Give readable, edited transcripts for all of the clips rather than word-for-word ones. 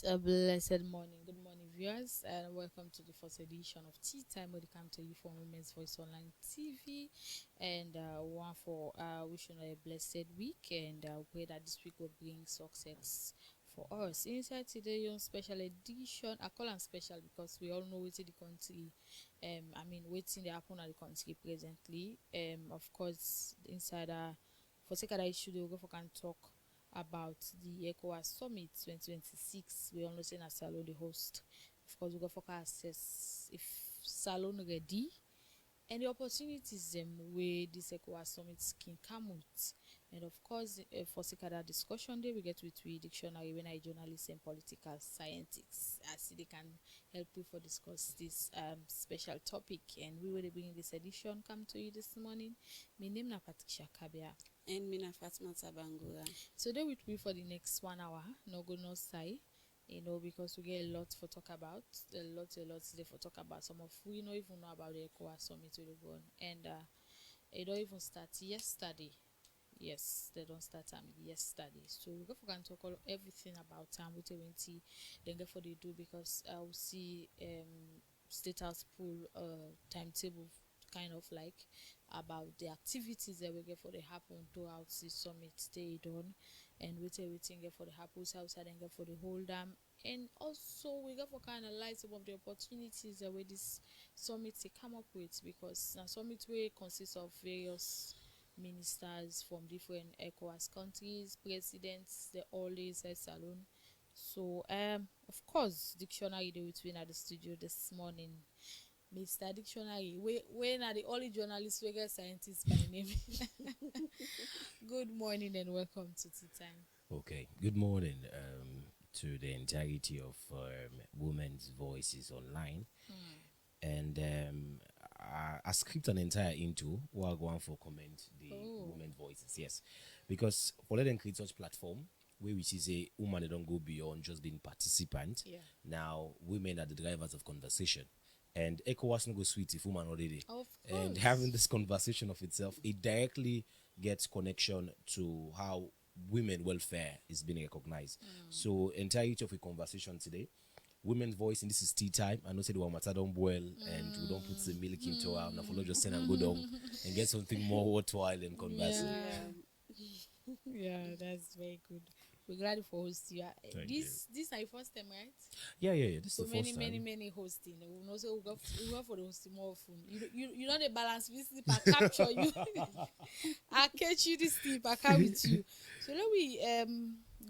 A blessed morning. Good morning, viewers, and welcome to the first edition of Tea Time, where they come to you from Women's Voice Online TV. And one for wishing you a blessed week, and pray that this week will bring success for us. Inside today, on special edition, I call them special because we all know what's in the country. What's in the happen at the country presently. Of course, inside for second issue, they will go for can talk about the ECOWAS Summit 2026. We all know saying Salon the host. Of course, we go for assess if Salon ready and the opportunities where this ECOWAS Summit can come out. And of course, for second discussion day, we get with dictionary when I journalists and political scientists. As they can help you for discuss this special topic. And we will bring this edition come to you this morning. My name is Patricia Kabia. And Mina Fatma Tabangura. So they with me for the next 1 hour. No go no say, because we get a lot for talk about. A lot today for talk about. Some of we don't even know about the ECOWAS summit will go on. And it don't even start yesterday. Yes, they don't start yesterday. So we go for can talk all everything about with the winty, then go for they do because I'll see state house pool timetable kind of like about the activities that we get for the happen throughout the summit stay done and with everything get for the happens outside and get for the whole dam, and also we get for kind of light some of the opportunities that where this summit they come up with, because now summit way consists of various ministers from different ECOWAS countries, presidents, they all inside salon. So of course dictionary they with me at the studio this morning. Mr. Dictionary, when are the only journalists we get scientists by name? Good morning and welcome to Tea Time. Okay, good morning to the entirety of Women's Voices Online. And I script an entire into who are going for comment the Women's Voices, yes. Because for letting create such platform where we see say women they don't go beyond just being participant. Yeah. Now women are the drivers of conversation. And ECOWAS no go sweet if woman already. Of And course. having this conversation of itself, it directly gets connection to how women welfare is being recognized. So entirety of a conversation today, women's voice, and this is tea time. I know say the one matter don't boil and we don't put the milk into our now follow just send and go down and get something more worthwhile and conversing. Yeah, that's very good. We're glad for hosting you. Thank This is your first time, right? Yeah. This So is the first many hosting. We know say we go for the hosting more often. You know the balance. We sleep. I capture you. I catch you this sleep. I carry with you. So let we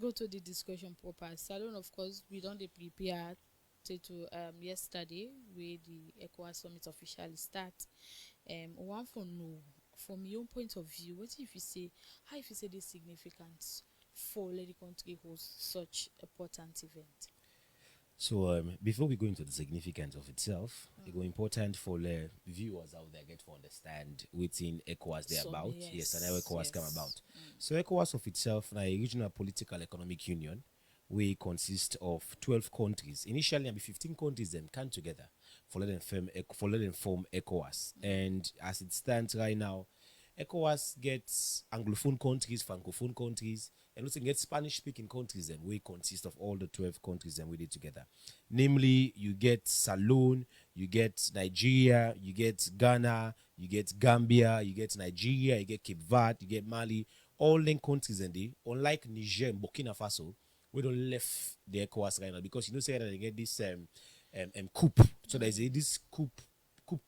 go to the discussion proper. Salon, of course, we don't prepare to yesterday where the ECOWAS summit officially start. One for no, from your own point of view, what if you say how if you say this significance for let the country host such important event? So before we go into the significance of itself, it's important for the viewers out there get to understand within ECOWAS they're about. Yes, and how ECOWAS come about. So ECOWAS of itself, now a regional political economic union, we consist of 12 countries. Initially, 15 countries them come together for letting form ECOWAS. And as it stands right now, ECOWAS gets Anglophone countries, Francophone countries, and also get Spanish-speaking countries. Then we consist of all the 12 countries and we did together. Namely, you get Salon, you get Nigeria, you get Ghana, you get Gambia, you get Nigeria, you get Cape Verde, you get Mali, all them countries and they, unlike Niger and Burkina Faso, we don't left the ECOWAS right now because you know say that they get this coup. So there's this coup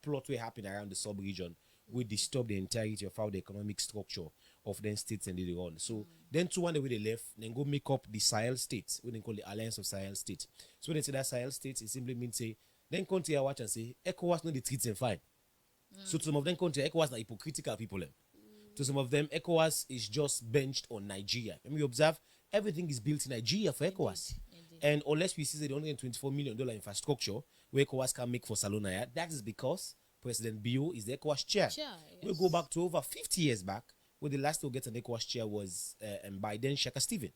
plot will happen around the sub-region will disturb the entirety of how the economic structure of them states and they run. So then two one the way they left, then go make up the Sahel states, what they call the Alliance of Sahel States. So when they say that Sahel states, it simply means say then country I watch and say ECOWAS no they treat them fine. So to some of them country ECOWAS are hypocritical people them. To some of them ECOWAS is just benched on Nigeria. When we observe everything is built in Nigeria for ECOWAS. Indeed. And unless we see the $124 million infrastructure where ECOWAS can make for Salonaya, that is because President Bio is the ECOWAS chair. We'll go back to over 50 years back, where the last to get an ECOWAS chair was by then Shaka Stephen.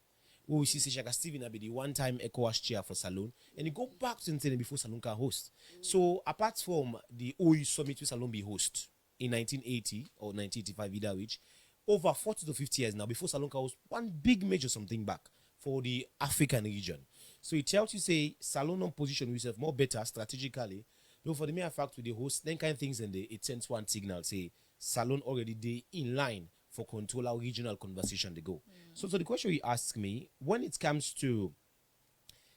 Where we see Shaka Stephen will be the one-time ECOWAS chair for Salon, and you go back to the before Salon can host. So apart from the OU summit which Salon be host in 1980 or 1985, either which, over 40 to 50 years now, before Salon can host one big major something back for the African region. So it tells you say Salon on position yourself more better strategically. Though for the mere fact with the host, then kind of things and it sends one signal say Salon already they in line for control our regional conversation they go. So the question you ask me, when it comes to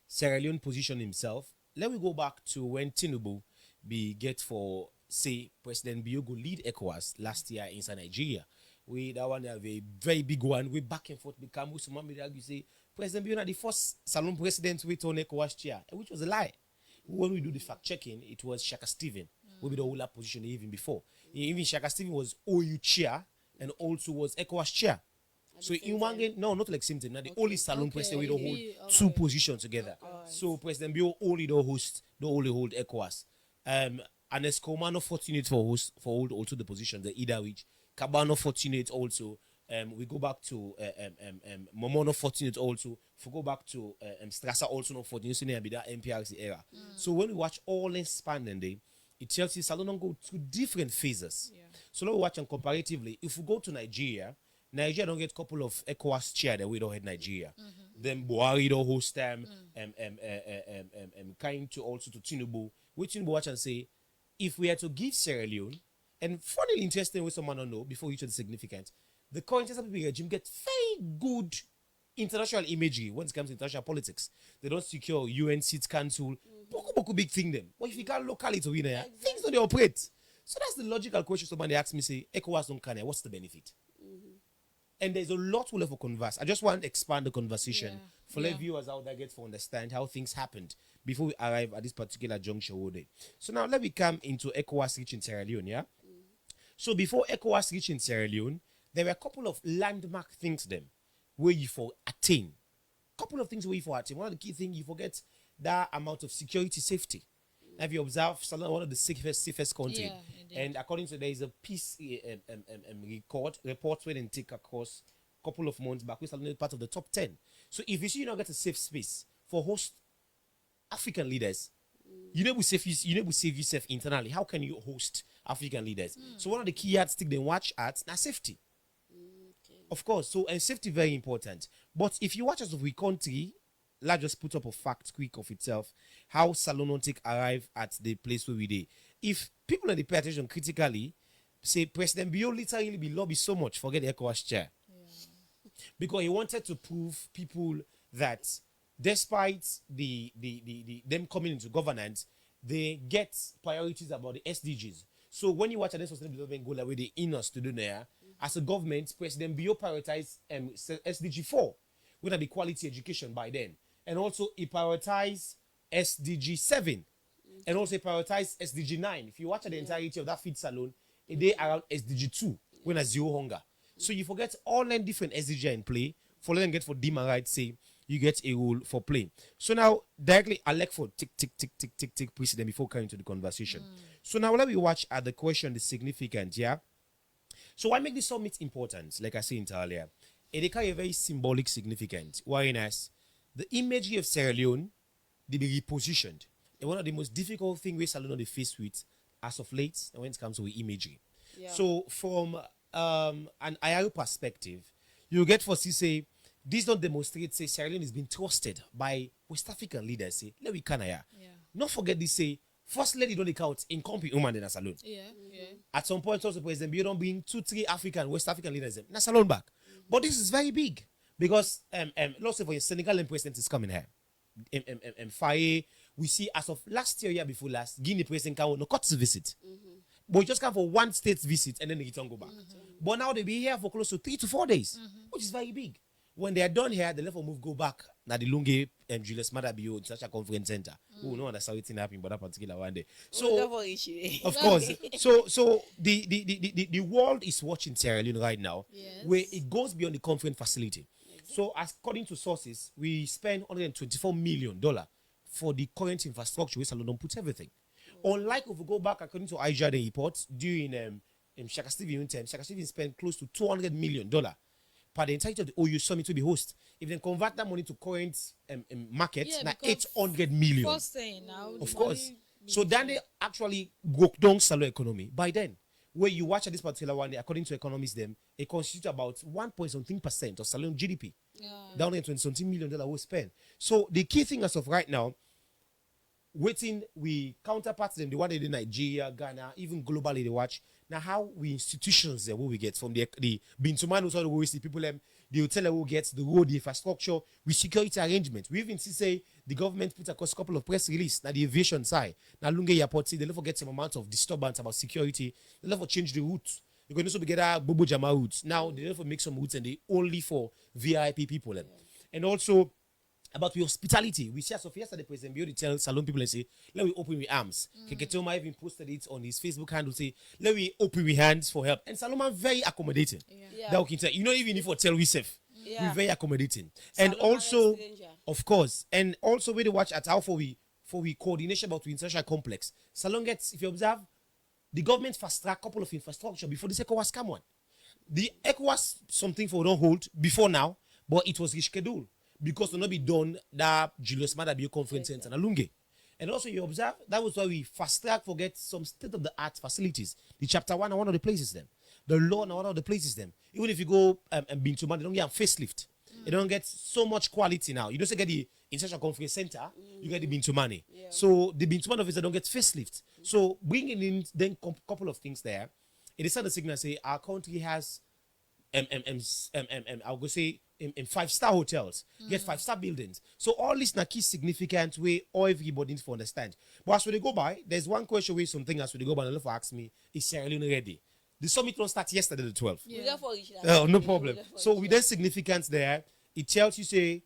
Sierra Leone position himself, let me go back to when Tinubu be get for say President Biogo lead ECOWAS last year inside Nigeria. We that one have a very big one. We back and forth become with some argue say President Biogo the first Salon president with on ECOWAS chair, which was a lie. When we do the fact checking, it was Shaka Stephen will be the whole position even before. Even Shaka Stephen was OU chair and also was ECOWAS chair. So in one game, no, not like same thing. Now the only Salon president we don't hold two positions together. So President Bio only the host, the only hold ECOWAS. And Escoma not fortunate for host for hold also the position, the either which Cabano fortunate also. We go back to Momo not fortunate also. If we go back to Strasser also not fortunate, so be that MPRC era. So when we watch all in span and day, it tells you Salon go through different phases. Yeah. So now we watch and comparatively, if we go to Nigeria don't get a couple of ECOWAS chair that we don't have Nigeria. Then Buhari don't host them, kind to also to Tinubu. Which Tinubu watch and say, if we had to give Sierra Leone, and funnily interesting with someone don't know before you the significant, the current SPP regime get very good international imagery when it comes to international politics. They don't secure UN seats council. Boku big thing them. But if you can't locally to win there, things don't they operate. So that's the logical question somebody asks me, say, ECOWAS don't can, what's the benefit? And there's a lot we'll have to converse. I just want to expand the conversation for let viewers out there get to understand how things happened before we arrive at this particular juncture today. So now let me come into ECOWAS reaching Sierra Leone, yeah? So before ECOWAS reaching Sierra Leone, there were a couple of landmark things them where you for attain. Couple of things where you for attain. One of the key things you forget that amount of security safety. Have you observed Salon, one of the safest country? Yeah, and according to there is a peace report where they take across a couple of months back, which Salon is part of the top 10. So if you see you not get a safe space for host African leaders, you know we save yourself internally. How can you host African leaders? So one of the key yardsticks they watch at now safety. Of course, so and safety very important. But if you watch as of we country, let's just put up a fact quick of itself how Salonontic arrive at the place where we did. If people in the pay attention critically, say President Bio literally be lobby so much, forget the ECOWAS chair. Because he wanted to prove people that despite the them coming into governance, they get priorities about the SDGs. So when you watch a sustainable development goal that way they in us to do there, as a government, President Bio prioritized SDG 4, which be quality education by then. And also he prioritized SDG 7 and also he prioritized SDG 9. If you watch the entirety of that feed salon, they around SDG 2 when a zero hunger. So you forget all nine different SDG in play. For them get for Dima right say you get a rule for play. So now directly I like for tick precedent before coming to the conversation. So now let me watch at the question the significant, yeah. So why make this summit important? Like I said earlier, it carry a very symbolic significance. Whereas the imagery of Sierra Leone, they be repositioned. And one of the most difficult things we Salon they face with as of late when it comes to imagery. Yeah. So from an IRU perspective, you get for say this don't demonstrate say Sierra Leone is being trusted by West African leaders. Say let we can not forget this say first lady don't count in company woman in a salon. At some point also President you don't bring 2-3 West African leaders in a salon back. But this is very big because let's say for Senegal president is coming here. Faye, we see as of last year before last, Guinea president can no cut visit. But we just come for one state visit and then they return go back. But now they be here for close to 3 to 4 days, which is very big. When they are done here, the left move go back now the Lunge Julius Madabio International Conference Center. Who no understand what's happening but that particular one day. So of course, so the world is watching Sierra Leone right now, where it goes beyond the conference facility. So according to sources, we spend $124 million for the current infrastructure where Salon puts everything. Unlike if we go back according to IJA the reports during Shaka Stephen time, Shaka Stephen spent close to $200 million per the entirety of the OU summit to be host. If they convert that money to current markets, now 800 million. Now, of course. So then they actually broke down Salon economy. By then, where you watch at this particular one, according to economists, them, it constitutes about 1.something% of Salon GDP. Down there, $20 million we spend. So the key thing as of right now, waiting, we counterparts them, the one in Nigeria, Ghana, even globally they watch. Now how we institutions there, what we get from the Bintuman, also we see people the hotel who gets the road, the infrastructure, with security arrangement. We even see say the government put across a couple of press release now the aviation side. Now Lunge Airport, see they never get some amount of disturbance about security, they never change the route. You can also get a Bobo Jama routes. Now they never make some routes and they only for VIP people. And also about the hospitality. We see as of yesterday, President Biodi tell Salon people and say, let we open with arms. Keketoma even posted it on his Facebook handle, say, let we open with hands for help. And Salon very accommodating. That we can tell. You know, even if we tell we safe, we're very accommodating. And also, of course, and also we watch at how for we coordination about the international complex. Salon gets, if you observe, the government fast track couple of infrastructure before this ECOWAS come on. The ECOWAS something for don't hold before now, but it was rescheduled. Because to not be done that Julius Madabio conference center in Alunge. And also you observe that was why we fast track forget some state of the art facilities. The chapter 1 are one of the places them. The law are one of the places them. Even if you go and Bintuman, they don't get a facelift. They don't get so much quality now. You don't say get the international conference center, you get the Bintumani. So the Bintuman officer don't get facelift. So bringing in then couple of things there, it is sort of signal say our country has I'll go say in 5-star hotels, get 5-star buildings. So all this na key significant way all everybody needs to understand. But as we go by, there's one question where something as we go by, and for ask me, is Sierra Leone ready? The summit don't start yesterday, the 12th. No problem. So with that significance there, it tells you say,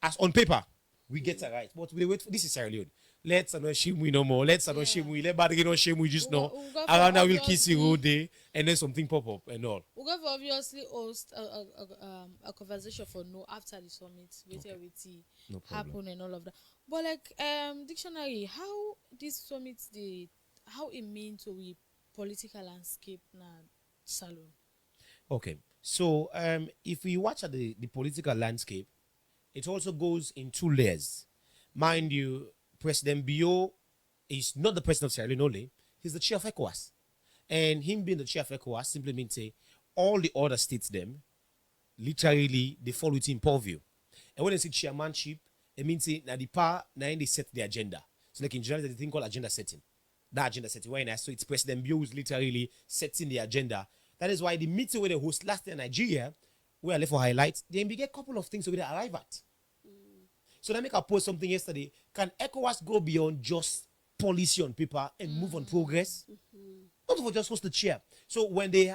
as on paper, we get it right. But we wait for this is Sierra Leone. Let's not shame we no more. Let's not shame we. Let bad no shame we just know. Around now we'll kiss you all day, and then something pop up and all. We're going to obviously host a conversation for no after the summit. Wait till we see happen and all of that. But like dictionary, how this summit how it means to we political landscape na Salon. Okay, so if we watch at the political landscape, it also goes in 2 layers. Mind you, President Bio is not the president of Sierra Leone only, he's the chair of ECOWAS. And him being the chair of ECOWAS simply means say all the other states them, literally they fall within purview. And when they say chairmanship, it means say na the power na they set the agenda. So like in general, there's a thing called agenda setting. That agenda setting, why so it's President Bio who's literally setting the agenda. That is why the meeting where they host last year in Nigeria, where I left for highlights, they get a couple of things where they arrive at. So let me post something yesterday. Can ECOWAS go beyond just policy on paper and move on progress? Not for just host the chair. So when they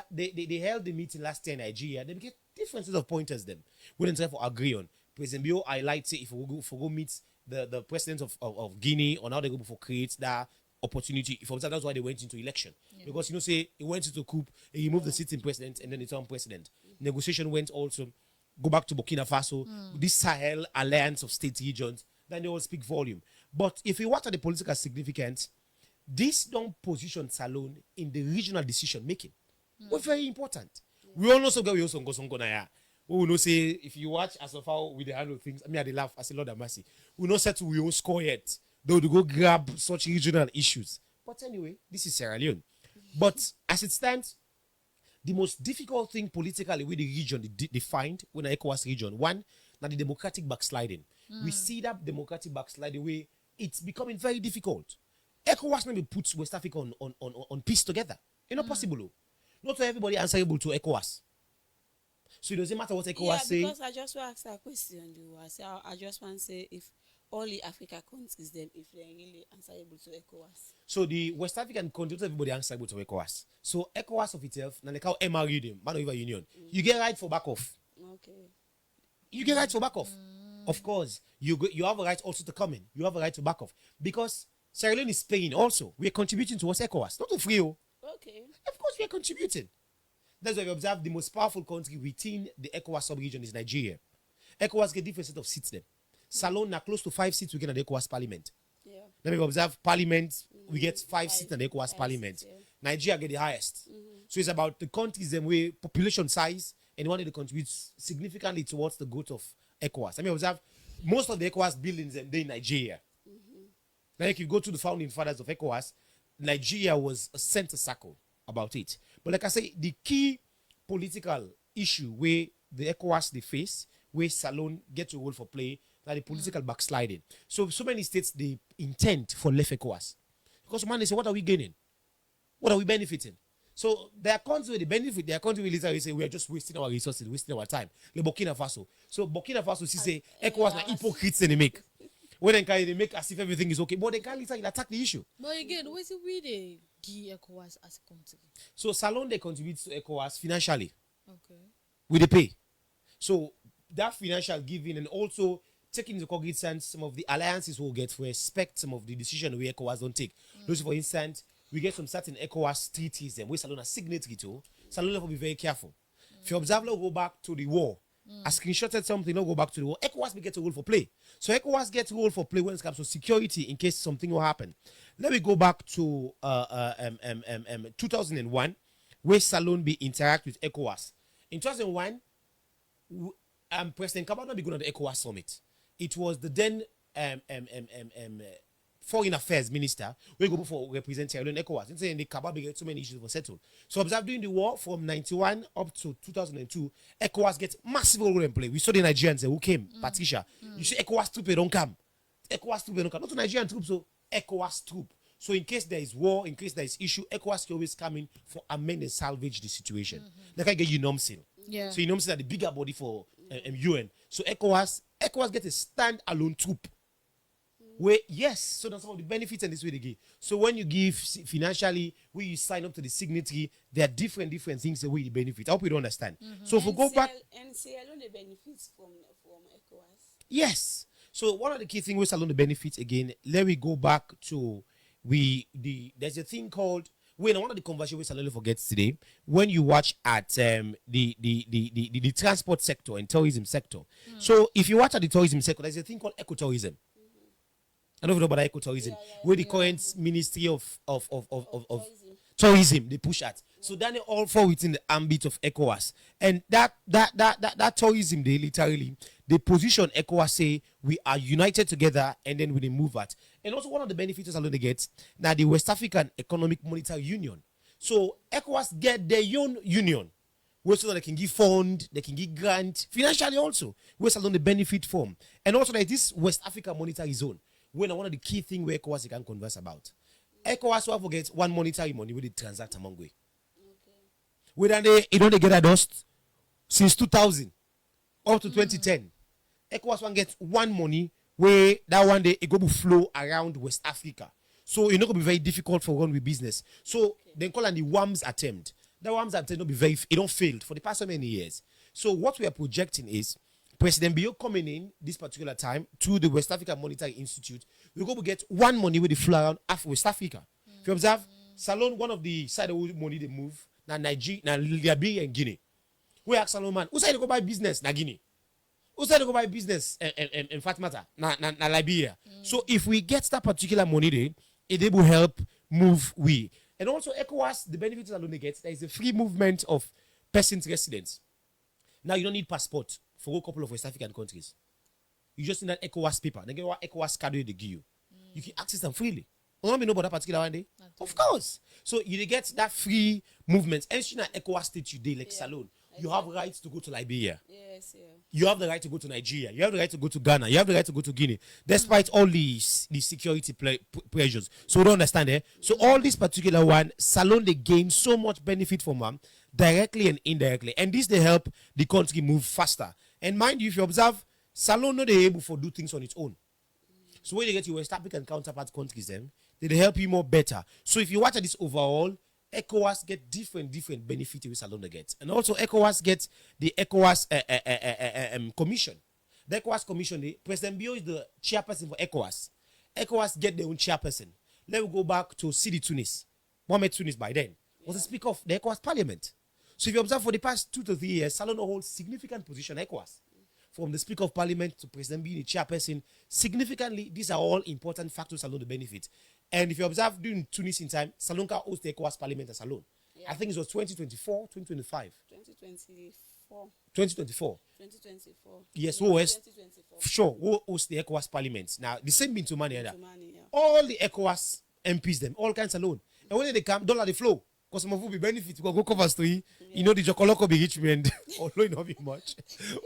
held the meeting last year in Nigeria, they get different sets of pointers them. We didn't try to agree on. President Bio highlights if we go meet the president of Guinea on how they go for create that opportunity. If that's why they went into election. Because say he went into coup, he removed the sitting president and then the term president. Negotiation went also. Go back to Burkina Faso, this Sahel alliance of state regions, then they all speak volume. But if you watch at the political significance, this don't position Salon in the regional decision making. We're very important. We all know so we also go na ya. We know say if you watch as of how we handle things, I mean I laugh, I say Lord have mercy. We not set we won't score yet. Though to go grab such regional issues. But anyway, this is Sierra Leone. But as it stands, the most difficult thing politically with the region they find when the ECOWAS region, one, now the democratic backsliding. We see that democratic backsliding way, it's becoming very difficult. ECOWAS maybe puts West Africa on peace together. It's not possible. Not everybody answerable to ECOWAS. So it doesn't matter what ECOWAS say. Because I just want to ask a question. I just want to say if all the Africa countries them if they're really answerable to ECOWAS. So the West African countries, everybody answerable to ECOWAS. So ECOWAS of itself, now they call MRU them, Man River Union. You get right for back off. Okay. You get right for back off. Of course, you have a right also to come in. You have a right to back off because Sierra Leone is paying also. We are contributing towards ECOWAS, not to free. Okay. Of course, we are contributing. That's why we observe the most powerful country within the ECOWAS sub-region is Nigeria. ECOWAS get different set of seats there. Salon are close to 5 seats we get in the ECOWAS parliament. Yeah. Then we observe parliament, we get 5 seats in the ECOWAS parliament. Seats, yeah. Nigeria get the highest. So it's about the countries them way population size and one of the contributes significantly towards the growth of ECOWAS. I mean, observe most of the ECOWAS buildings they in Nigeria. Like if you go to the founding fathers of ECOWAS, Nigeria was a center circle about it. But like I say, the key political issue where the ECOWAS they face, where Salon get a role for play, that the political backsliding. So many states they intend for left ECOWAS. Because man, they say, what are we gaining? What are we benefiting? So there are countries where they benefit, there are countries where literally say we are just wasting our resources, wasting our time. Like Burkina Faso. So Burkina Faso say ECOWAS na hypocrites in the make. When they make as if everything is okay, but they can't literally attack the issue. But again, what's it we they give ECOWAS as a country? So Salon they contribute to ECOWAS financially. Okay. With the pay. So that financial giving and also taking into cognizance some of the alliances we'll get for respect some of the decision we ECOWAS don't take. Those, for instance, we get some certain ECOWAS treaties them where Salon are signatory to. Salon will be very careful. If you observe, go back to the war. I screenshotted something, go back to the war. ECOWAS will get a role for play. So ECOWAS gets a role for play when it comes to security in case something will happen. Let me go back to 2001, where Salon be interact with ECOWAS. In 2001, President Kabano be going on the ECOWAS summit. It was the then foreign affairs minister we go for represent Sierra Leone ECOWAS. And saying the Kababa get so many issues for settled. So observe during the war from 91 up to 2002, ECOWAS gets massive role in play. We saw the Nigerians who came, Patricia. You see ECOWAS troops don't come. ECOWAS troops don't come. Not to Nigerian troops, so ECOWAS troop. So in case there is war, in case there is issue, ECOWAS can always come in for amend and salvage the situation. Like I get UNOMSIL. Yeah. So UNOMSIL are the bigger body for UN. So ECOWAS get a stand-alone troop. Where yes, so that's some of the benefits and this way they give. So when you give financially, where you sign up to the signatory, there are different things the way you benefit. I hope you don't understand. So if we go back, and Sierra Leone benefits from ECOWAS. yes. So one of the key things with Salon the benefits again. Let me go back to there's a thing called when one of the conversations we Salon forgets today. When you watch at the transport sector and tourism sector. So if you watch at the tourism sector, there's a thing called ecotourism. I don't know about ecotourism, where the current Ministry of tourism they push at. So then they all fall within the ambit of ECOWAS. And that tourism they literally they position ECOWAS say we are united together and then we move at. And also one of the benefits alone they get now the West African Economic Monetary Union. So ECOWAS get their own union. Where so they can give fund, they can give grant, financially also. Where alone the benefit from. And also like this West Africa Monetary Zone. When one of the key things where ECOWAS can converse about. ECOWAS will forget one monetary money where they transact among way. Okay. Where they don't get a dust since 2000 up to 2010. ECOWAS one get one money where that one day it go to flow around West Africa. So it's not gonna be very difficult for one with business. So they call it the WAMS attempt. The WAMS attempt not be very it don't failed for the past so many years. So what we are projecting is President Bio coming in this particular time to the West Africa Monetary Institute, we're going to get one money with the flow around West Africa. If you observe, Salon, one of the side of money they move, now Nigeria, now Liberia and Guinea. We ask Salon man, who said to go buy business na Guinea? Who said to go buy business in Fatmata, na Liberia? So if we get that particular money there, it will help move we. And also ECOWAS, the benefits Salon they get, there is a free movement of persons residents. Now you don't need passport for a couple of West African countries. You just need that ECOWAS paper. They get what ECOWAS card they give you. You can access them freely. You want me know about that particular one day? Of course. So you get that free movement. And in ECOWAS state today, like Salon, you have rights to go to Liberia. Yes, yeah. You have the right to go to Nigeria. You have the right to go to Ghana. You have the right to go to Guinea. Despite all these security pressures. So we don't understand it. So all this particular one, Salon they gain so much benefit from them, directly and indirectly. And this they help the country move faster. And mind you, if you observe, Salon not able to do things on its own. So when you get your West African counterpart countries, them they help you more better. So if you watch at this overall, ECOWAS get different benefits with Salon they get. And also ECOWAS gets the ECOWAS commission. The ECOWAS commission, President Bio is the chairperson for ECOWAS. ECOWAS get their own chairperson. Let me go back to Sidi Tunis. Mohamed Tunis by then was the speaker of the ECOWAS parliament. So if you observe for the past 2 to 3 years, Salon holds significant position at ECOWAS. From the Speaker of Parliament to President being the chairperson, significantly, these are all important factors Salon the benefit. And if you observe during Tunis in time, Salon can host the ECOWAS Parliament as Salon. Yeah. I think it was 2024, 2025. 2024. 2024. 2024. Yes, yeah, who host? 2024. Sure, who host the ECOWAS Parliament. Now, the same Bintumani, Yeah. all the ECOWAS MPs, them, all kinds of Salon. And when they come, dollar the flow. Because some of you be benefit, go cover story. You know, the Jokoloko be rich man, although it not be much,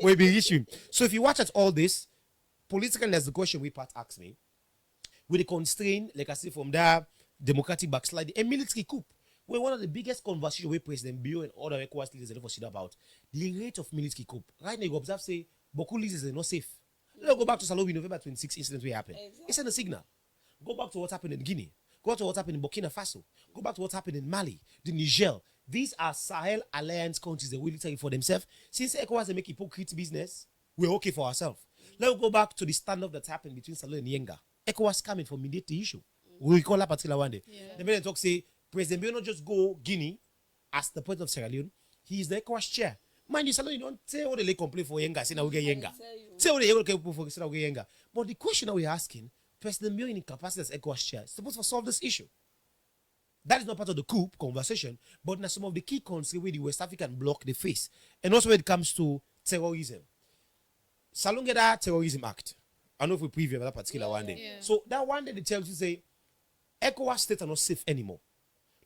will be rich him. So if you watch at all this, politically, there's the question we part asked me. With the constraint, like I say, from that democratic backslide, a military coup. Where one of the biggest conversations with President Bio and other ECOWAS leaders ever said about the rate of military coup. Right now, you observe say, Boku leaders are not safe. Let's go back to Salobi, November 26 incident where happened. Exactly. It's a signal. Go back to what happened in Guinea. Go to what happened in Burkina Faso. Go back to what happened in Mali, the Niger. These are Sahel Alliance countries that military for themselves. Since ECOWAS they make hypocrite business, we're okay for ourselves. Let's go back to the standoff that happened between Salon and Yenga. ECOWAS coming for mediate the issue. We recall that particular one day. Yeah. The minute talk say President Bio not just go Guinea as the president of Sierra Leone. He is the ECOWAS chair. Mind you, Salon, you don't say what they complain for Yenga. Say now we get Yenga. Say what they complain for say now we get Yenga. But the question that we're asking, President Bio in capacity as ECOWAS chair is supposed to solve this issue. That is not part of the coup conversation, but now some of the key concerns where the West African bloc they face. And also when it comes to terrorism. Salon get that terrorism act. I know if we preview that particular one day. Yeah. So that one day they tell you say ECOWAS states are not safe anymore.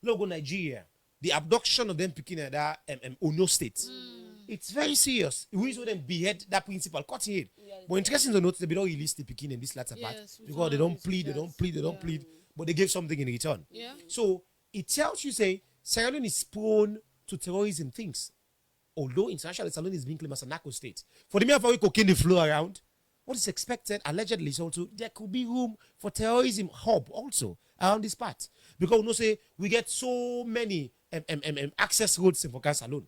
Logo Nigeria, the abduction of them picking at that Ono state. It's very serious. We used to them behead that principal, cut head. Yeah, but interesting to note they don't release the picking in this latter part because they don't plead, but they gave something in return. Yeah. So it tells you say Sierra Leone is prone to terrorism things. Although international Sierra Leone is being claimed as a narco state. For the mere for cocaine the flow around, what is expected allegedly is also there could be room for terrorism hub also around this part. Because we know say we get so many access roads in Fokai Salon.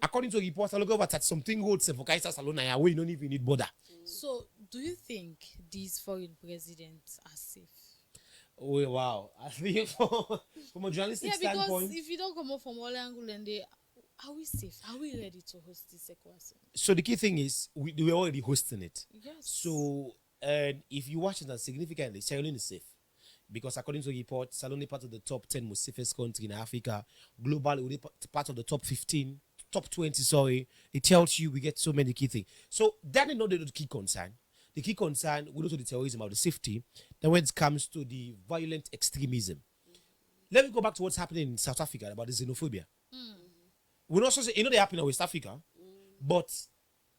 According to reports, I look over at something roads in Fokai Salon where you don't even need border. So do you think these foreign presidents are safe? Oh wow. I think from a journalistic standpoint. Because if you don't come up from all angles and they are we safe? Are we ready to host this ECOWAS? So the key thing is we're already hosting it. Yes. So if you watch it significantly, Sierra Leone is safe. Because according to reports, Sierra Leone is part of the top 10 most safest country in Africa. Globally, we're part of the top 15, top 20, sorry. It tells you we get so many key things. So that is not the key concern. The key concern, we know to the terrorism of the safety. Then when it comes to the violent extremism. Let me go back to what's happening in South Africa about the xenophobia. We also say, they happen in West Africa, but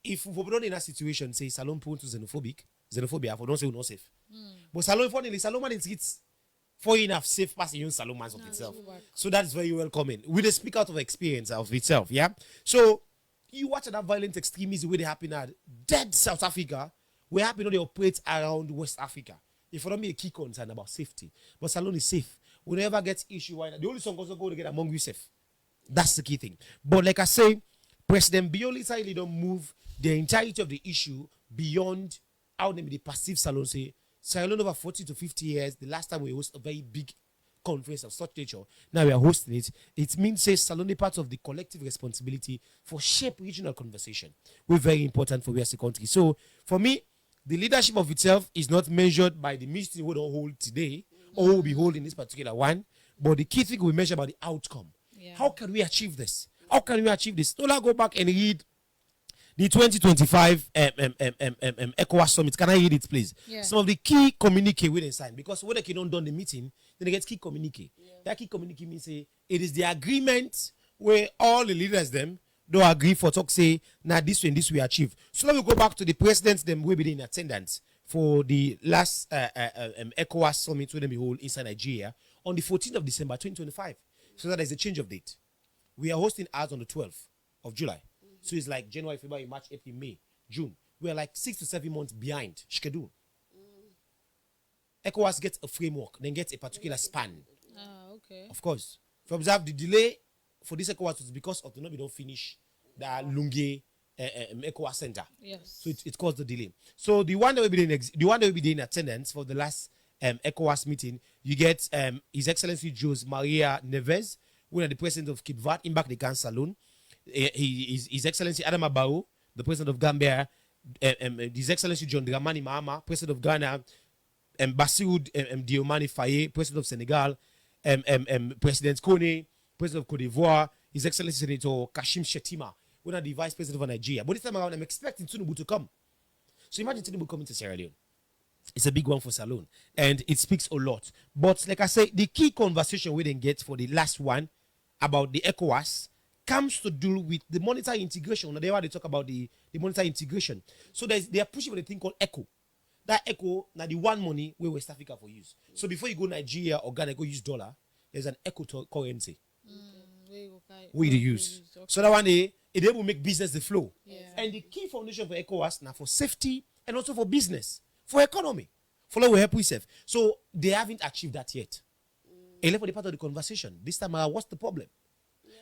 if we're not in a situation, say, Salon prone to xenophobia, we don't say we're not safe. But Salon, finally, Salon man is for enough safe passing in Salon man of itself. So that's very welcoming. We just speak out of experience of itself, yeah? So you watch that violent extremism where they happen at dead South Africa, where happen they operate around West Africa. If you don't be a key concern about safety. But Salon is safe. We never get issue. The only song also go to get among you safe. That's the key thing. But like I say, President Bioli slightly don't move the entirety of the issue beyond how they perceive Salon say. Salon over 40 to 50 years, the last time we host a very big conference of such nature, now we are hosting it. It means say Salon is part of the collective responsibility for shape regional conversation. We're very important for we as a country. So for me, the leadership of itself is not measured by the meeting we don't hold today or will be holding this particular one, but the key thing we measure by the outcome. Yeah. How can we achieve this? How can we achieve this? So let's go back and read the 2025 ECOWAS Summit. Can I read it, please? Yeah. Some of the key communique we didn't sign. Because when they cannot done the meeting, then they get key communique. Yeah. That key communique means say it is the agreement where all the leaders them don't agree for talk say now this way and this we achieve. So let me go back to the presidents them will be in attendance for the last ECOWAS Summit where they hold inside Nigeria on the 14th of December 2025. So that is a change of date. We are hosting ours on the 12th of July. So it's like January, February, March, April, May, June. We are like 6 to 7 months behind schedule. ECOWAS gets a framework, then gets a particular span. Okay. Of course. If you observe the delay for this ECOWAS was because of the we don't finish the Lunge ECOWAS Center. Yes. So it caused the delay. So the one that will be in attendance for the last ECOWAS meeting, you get His Excellency Jose Maria Neves, who is the president of Cape Verde, in back the Can Salon. His Excellency Adama Barrow, the president of Gambia, His Excellency John Dramani Mahama, president of Ghana, Bassirou Diomaye Faye, president of Senegal, President Kone, president of Cote d'Ivoire, His Excellency Senator Kashim Shettima, who is the vice president of Nigeria. But this time around, I'm expecting Tinubu to come. So imagine Tinubu coming to Sierra Leone. It's a big one for Salon, and it speaks a lot. But like I say, the key conversation we didn't get for the last one about the ECOWAS comes to do with the monetary integration. Whenever they talk about the monetary integration, so they are pushing for the thing called ECO. That ECO now the one money where West Africa for use. So before you go Nigeria or Ghana go use dollar, there's an ECO currency we use. Okay. So that one day it will make business the flow. Yeah. And the key foundation for ECOWAS now for safety and also for business, for economy, for what we help we save. So they haven't achieved that yet. And for the part of the conversation, this time what's the problem?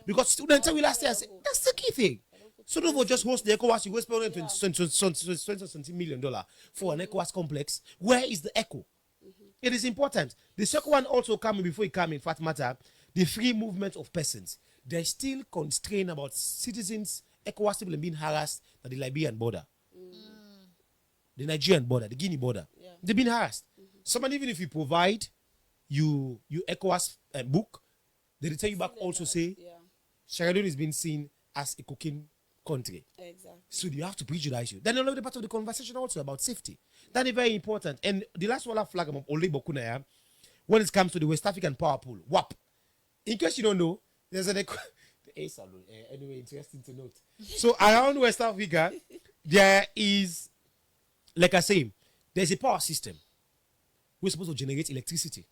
Because students tell me last year, I said, that's the key thing. So don't just host the ECOWAS, you go spend $20 million for an ECOWAS complex. Where is the ECO? It is important. The second one also coming before it came in fact matter, the free movement of persons. There's still constraint about citizens, ECOWAS people being harassed at the Liberian border, the Nigerian border, the Guinea border. Yeah. They've been harassed. Someone, even if you provide you ECOWAS book, they tell you back also say Sierra Leone is being seen as a cocaine country. Exactly. So you have to prejudice you. Then another part of the conversation also about safety. That is very important. And the last one I flag about Ole Bokunaya, when it comes to the West African power pool, WAP. In case you don't know, there's an anyway, interesting to note. So around West Africa, there is, like I say, there's a power system. We're supposed to generate electricity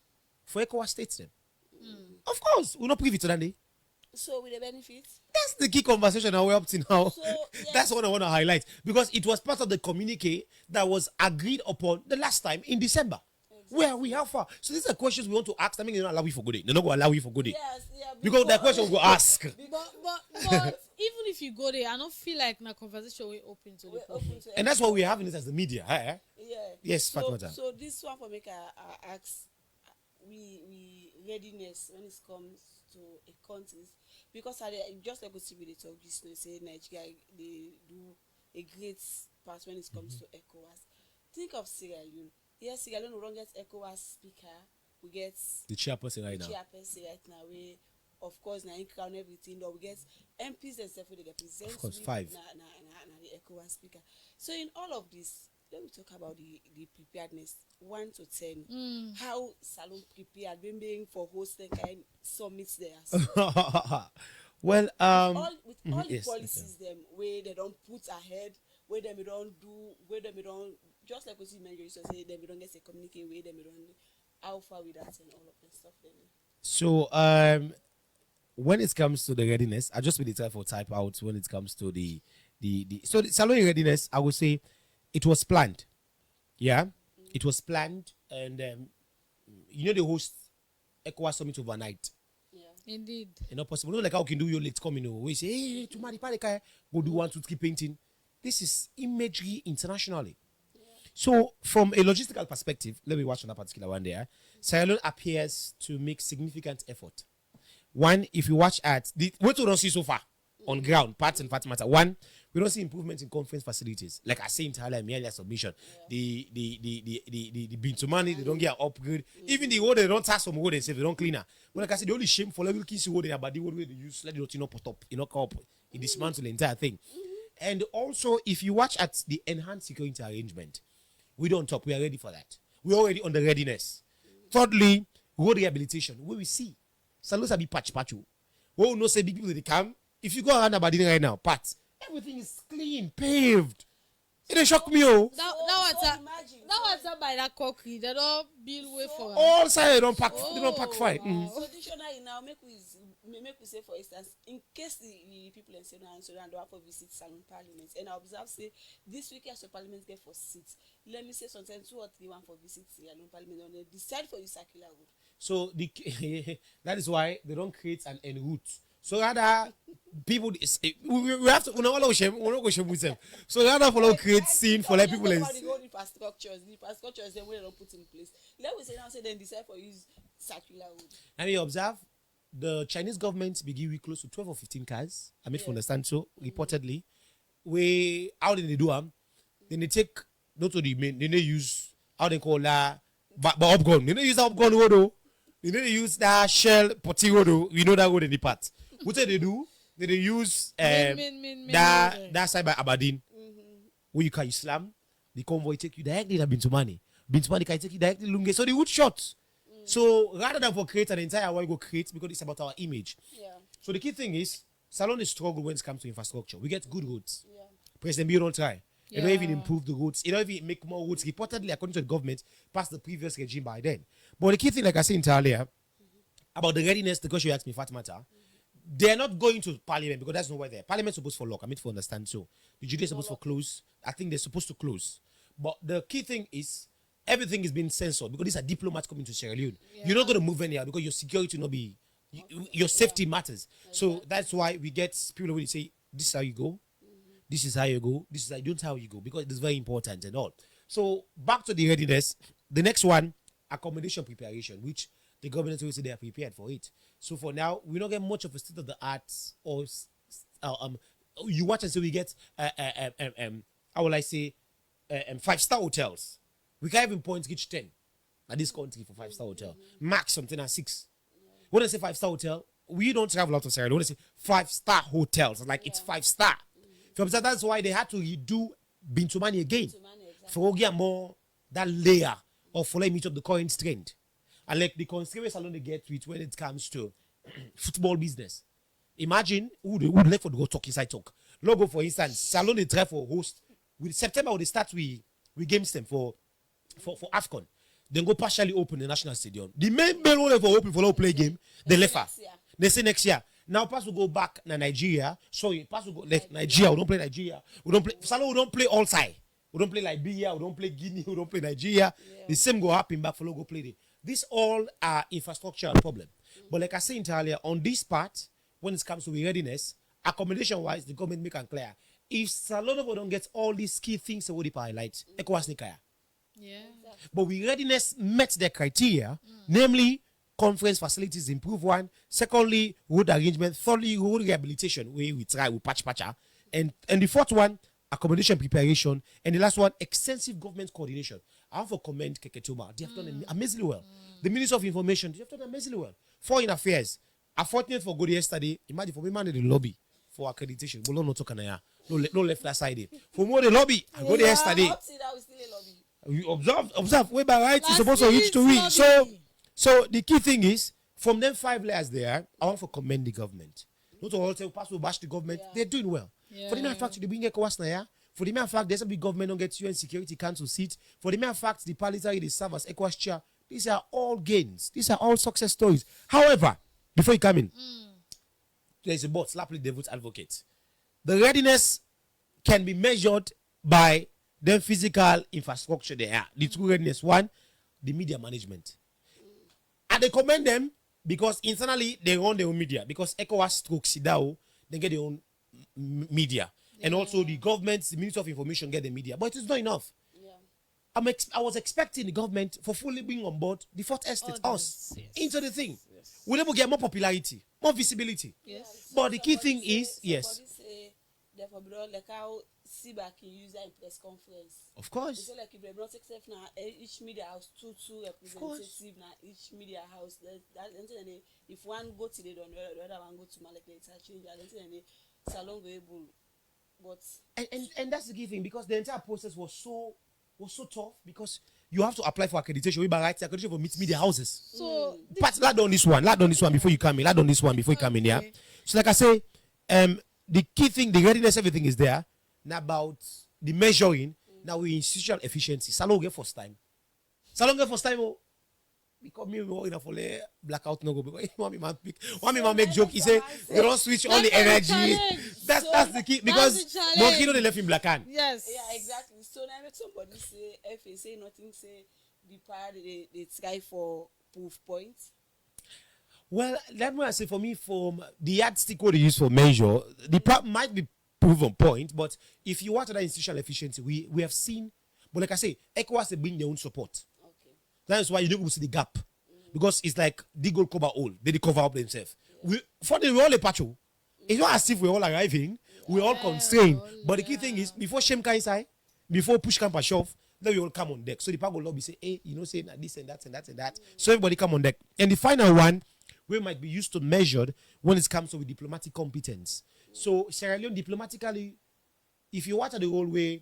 for ECOWAS states then. Of course, we're not privy to that day. So with the benefits? That's the key conversation now we're up to now. So, yes. That's what I want to highlight. Because it was part of the communique that was agreed upon the last time in December. Exactly. Where are we? How far? So these are questions we want to ask. I mean, they're not allow you for good. They're not going to allow you for good. Yes, yeah. Because the question we'll go ask. But even if you go there, I don't feel like na conversation we open to the public. And that's why we're having this as the media. Eh? Yeah. Yes, Fatma. So this one for make I ask we readiness when it comes to a countries, because I just like to see with the talk this say Nigeria they do a great part when it comes to ECOWAS. Think of Sierra Leone. Yes, Sierra Leone we don't get ECOWAS speaker. We get the chairperson right now. We of course now in crown everything. Or we get MPs and stuff they get present. Of course, 5. Na the ECOWAS speaker. So in all of this, let me talk about the preparedness 1 to 10. How Salon prepared being for hosting kind summits there. Well, all the yes, policies them where they don't put ahead, where them we don't do, where them we don't just like we see many so say them we don't get a communicate where them we don't how far with that and all of that stuff then. So when it comes to the readiness, I just really try for type out when it comes to the Salon readiness, I would say it was planned. Yeah, it was planned, and you know they host ECOWAS summit overnight. Yeah, Indeed. You know, possible. Not like how can do your late coming. We say, hey, tomorrow go do 1, 2, 3 painting. This is imagery internationally. yeah. So, from a logistical perspective, let me watch on that particular one there. Sierra Leone appears to make significant effort. One, if you watch at what we don't see so far on ground, parts and parts matter. One, we don't see improvement in conference facilities. Like I say in Thailand, in my earlier submission, the Bintumani, they don't get an upgrade. Even the road they don't tax some road and say they don't clean her. But like I said, the only shame for level kiss road there, but the road where they use let it not put up, up, it dismantle the entire thing. And also, if you watch at the enhanced security arrangement, we don't talk. We are ready for that. We're already on the readiness. Thirdly, road rehabilitation. Where we see, Salosa be patch. We will not say big people they come. If you go around Aberdeen right now, parts. Everything is clean, paved. It don't shock me, oh. That was by that concrete. They don't build way for us. All sides they don't pack fine. Wow. So additionally now make we say for instance, in case the people in Sudan don't have to visit Salon Parliament, and I observe say this week as the Parliament get for seats. Let me say sometimes 2 or 3 want for visit Salon Parliament and they decide for the circular route. So that is why they don't create an en route. So rather, people we have to we not go shame with them. So rather follow create scene for like people. The infrastructures then we don't put in place. Let we say now say then decide for use circular road. And you observe the Chinese government be give you close to 12 or 15 cars. I mean, to understand so reportedly, we how did they do them? Then they take not to the main. Then they use how they call that, but up gun. They don't use that up gun road. They don't use that shell potty road. We know that road in the part. What do they do? They use that side by Aberdeen, where you can Islam. The convoy take you directly to Bintumani. Bintumani can take it directly Lunge. So they would shot. So rather than for create an entire world go create because it's about our image. Yeah. So the key thing is Salon is struggle when it comes to infrastructure. We get good roads. Yeah. President Bill don't try. They don't even Yeah. improve the roads. They don't even make more roads. Reportedly, according to the government, past the previous regime by then. But the key thing, like I said earlier, about the readiness, the question you asked me, Fatimata, they're not going to parliament because that's not why they're. Parliament's supposed for lock. I mean, to understand. So the jury is supposed to close. I think they're supposed to close. But the key thing is everything is being censored because these are diplomats coming to Sierra Leone. You're not going to move anywhere because your security will not be, your safety matters. So that's why we get people who say, this is how you go. This is how you go. This is how, don't how you go because it is very important and all. So back to the readiness. The next one, accommodation preparation, which the government will say they are prepared for it. So for now, we don't get much of a state of the arts or you watch and say we get how will I say 5-star hotels. We can't even point reach 10 at this country for 5-star hotel. Max something at 6. When I say 5-star hotel, we don't travel out of Sierra Leone. When I say 5-star hotels, like it's 5-star. So that's why they had to redo Bintumani again. For get more that layer of for let meet up the current trend. And like the constraints alone they get with when it comes to football business. Imagine who would like for the go talk inside talk. Logo, for instance, Salon they try for host. With September they start we games them for AFCON. Then go partially open the national stadium. The main bell will for open for play game. They left her. They say next year. Now pass will go back to Nigeria. Sorry, pass will go like Nigeria. We don't play Nigeria. We don't play Salon. We don't play all side. We don't play Liberia. We don't play Guinea. We don't play Nigeria. The same go happen back for go play there. These all are infrastructure problem. But like I said earlier, on this part, when it comes to readiness, accommodation wise, the government make it clear. If Salonovo don't get all these key things, what they highlight, ECOWAS nikaya. Yeah. But we readiness met their criteria, namely conference facilities improve one, secondly road arrangement, thirdly road rehabilitation where we try we patcher, and the fourth one accommodation preparation, and the last one extensive government coordination. I want to commend Keketoma. They have done amazingly well. The Minister of Information, they have done amazingly well. Foreign Affairs, unfortunate for good yesterday. Imagine for me man in the lobby for accreditation. But no talk no left that side. For more the lobby, I go there yesterday. You observe way by right. You're supposed to reach to reach. So the key thing is from them 5 layers there, I want to commend the government. Not all say pass will bash the government. They're doing well. Yeah. For the mere fact they bring ECOWAS now. For the mere fact there's a big government don't get UN Security Council seat. For the mere fact the parliamentary they serve as ECOWAS chair. These are all gains. These are all success stories. However, before you come in, there's a but slap the devil's advocate. The readiness can be measured by the physical infrastructure they are. The true readiness. One, the media management. And they commend them because internally they run their own media. Because ECOWAS stroke SIDAO, they get their own media. And also the government, the Minister of Information get the media. But it is not enough. I was expecting the government for fully being on board the fourth estate, us, into the thing. We'll never get more popularity, more visibility. But the key thing is, therefore, like how back in user in press conference. Of course. So like if they brought except now each media house two representative now each media house that if one go to the other one go to Malek it's a change. I don't think salon go able. But and that's the key thing because the entire process was so tough because you have to apply for accreditation. We right accreditation for media houses. So lad on this one before you come in. Lad on this one before you come in. Yeah. So like I say, the key thing, the readiness, everything is there. Now about the measuring. Now we institutional efficiency. Salon get first time. Oh, because me enough for blackout no go because one man make joke. He say they don't switch all the energy. That's the key because monkey know they left in black hand. Yes. Yeah, exactly. So now make somebody say FA say nothing say the part they try for proof points. Well, that what I say for me from the yardstick what they use for measure, the part might be proven point, but if you want that institutional efficiency, we have seen, but like I say, ECOWAS they bring their own support. Okay. That's why you don't go see the gap. Because it's like the gold cover all. They cover up themselves. We all a patch. It's not as if we're all arriving. We're all constrained. But the key thing is, before shame can inside, before push camp and shove, then we all come on deck. So the Pago lobby say, hey, say this and that and that and that. So everybody come on deck. And the final one, we might be used to measured when it comes to diplomatic competence. So Sierra Leone diplomatically, if you watch the whole way,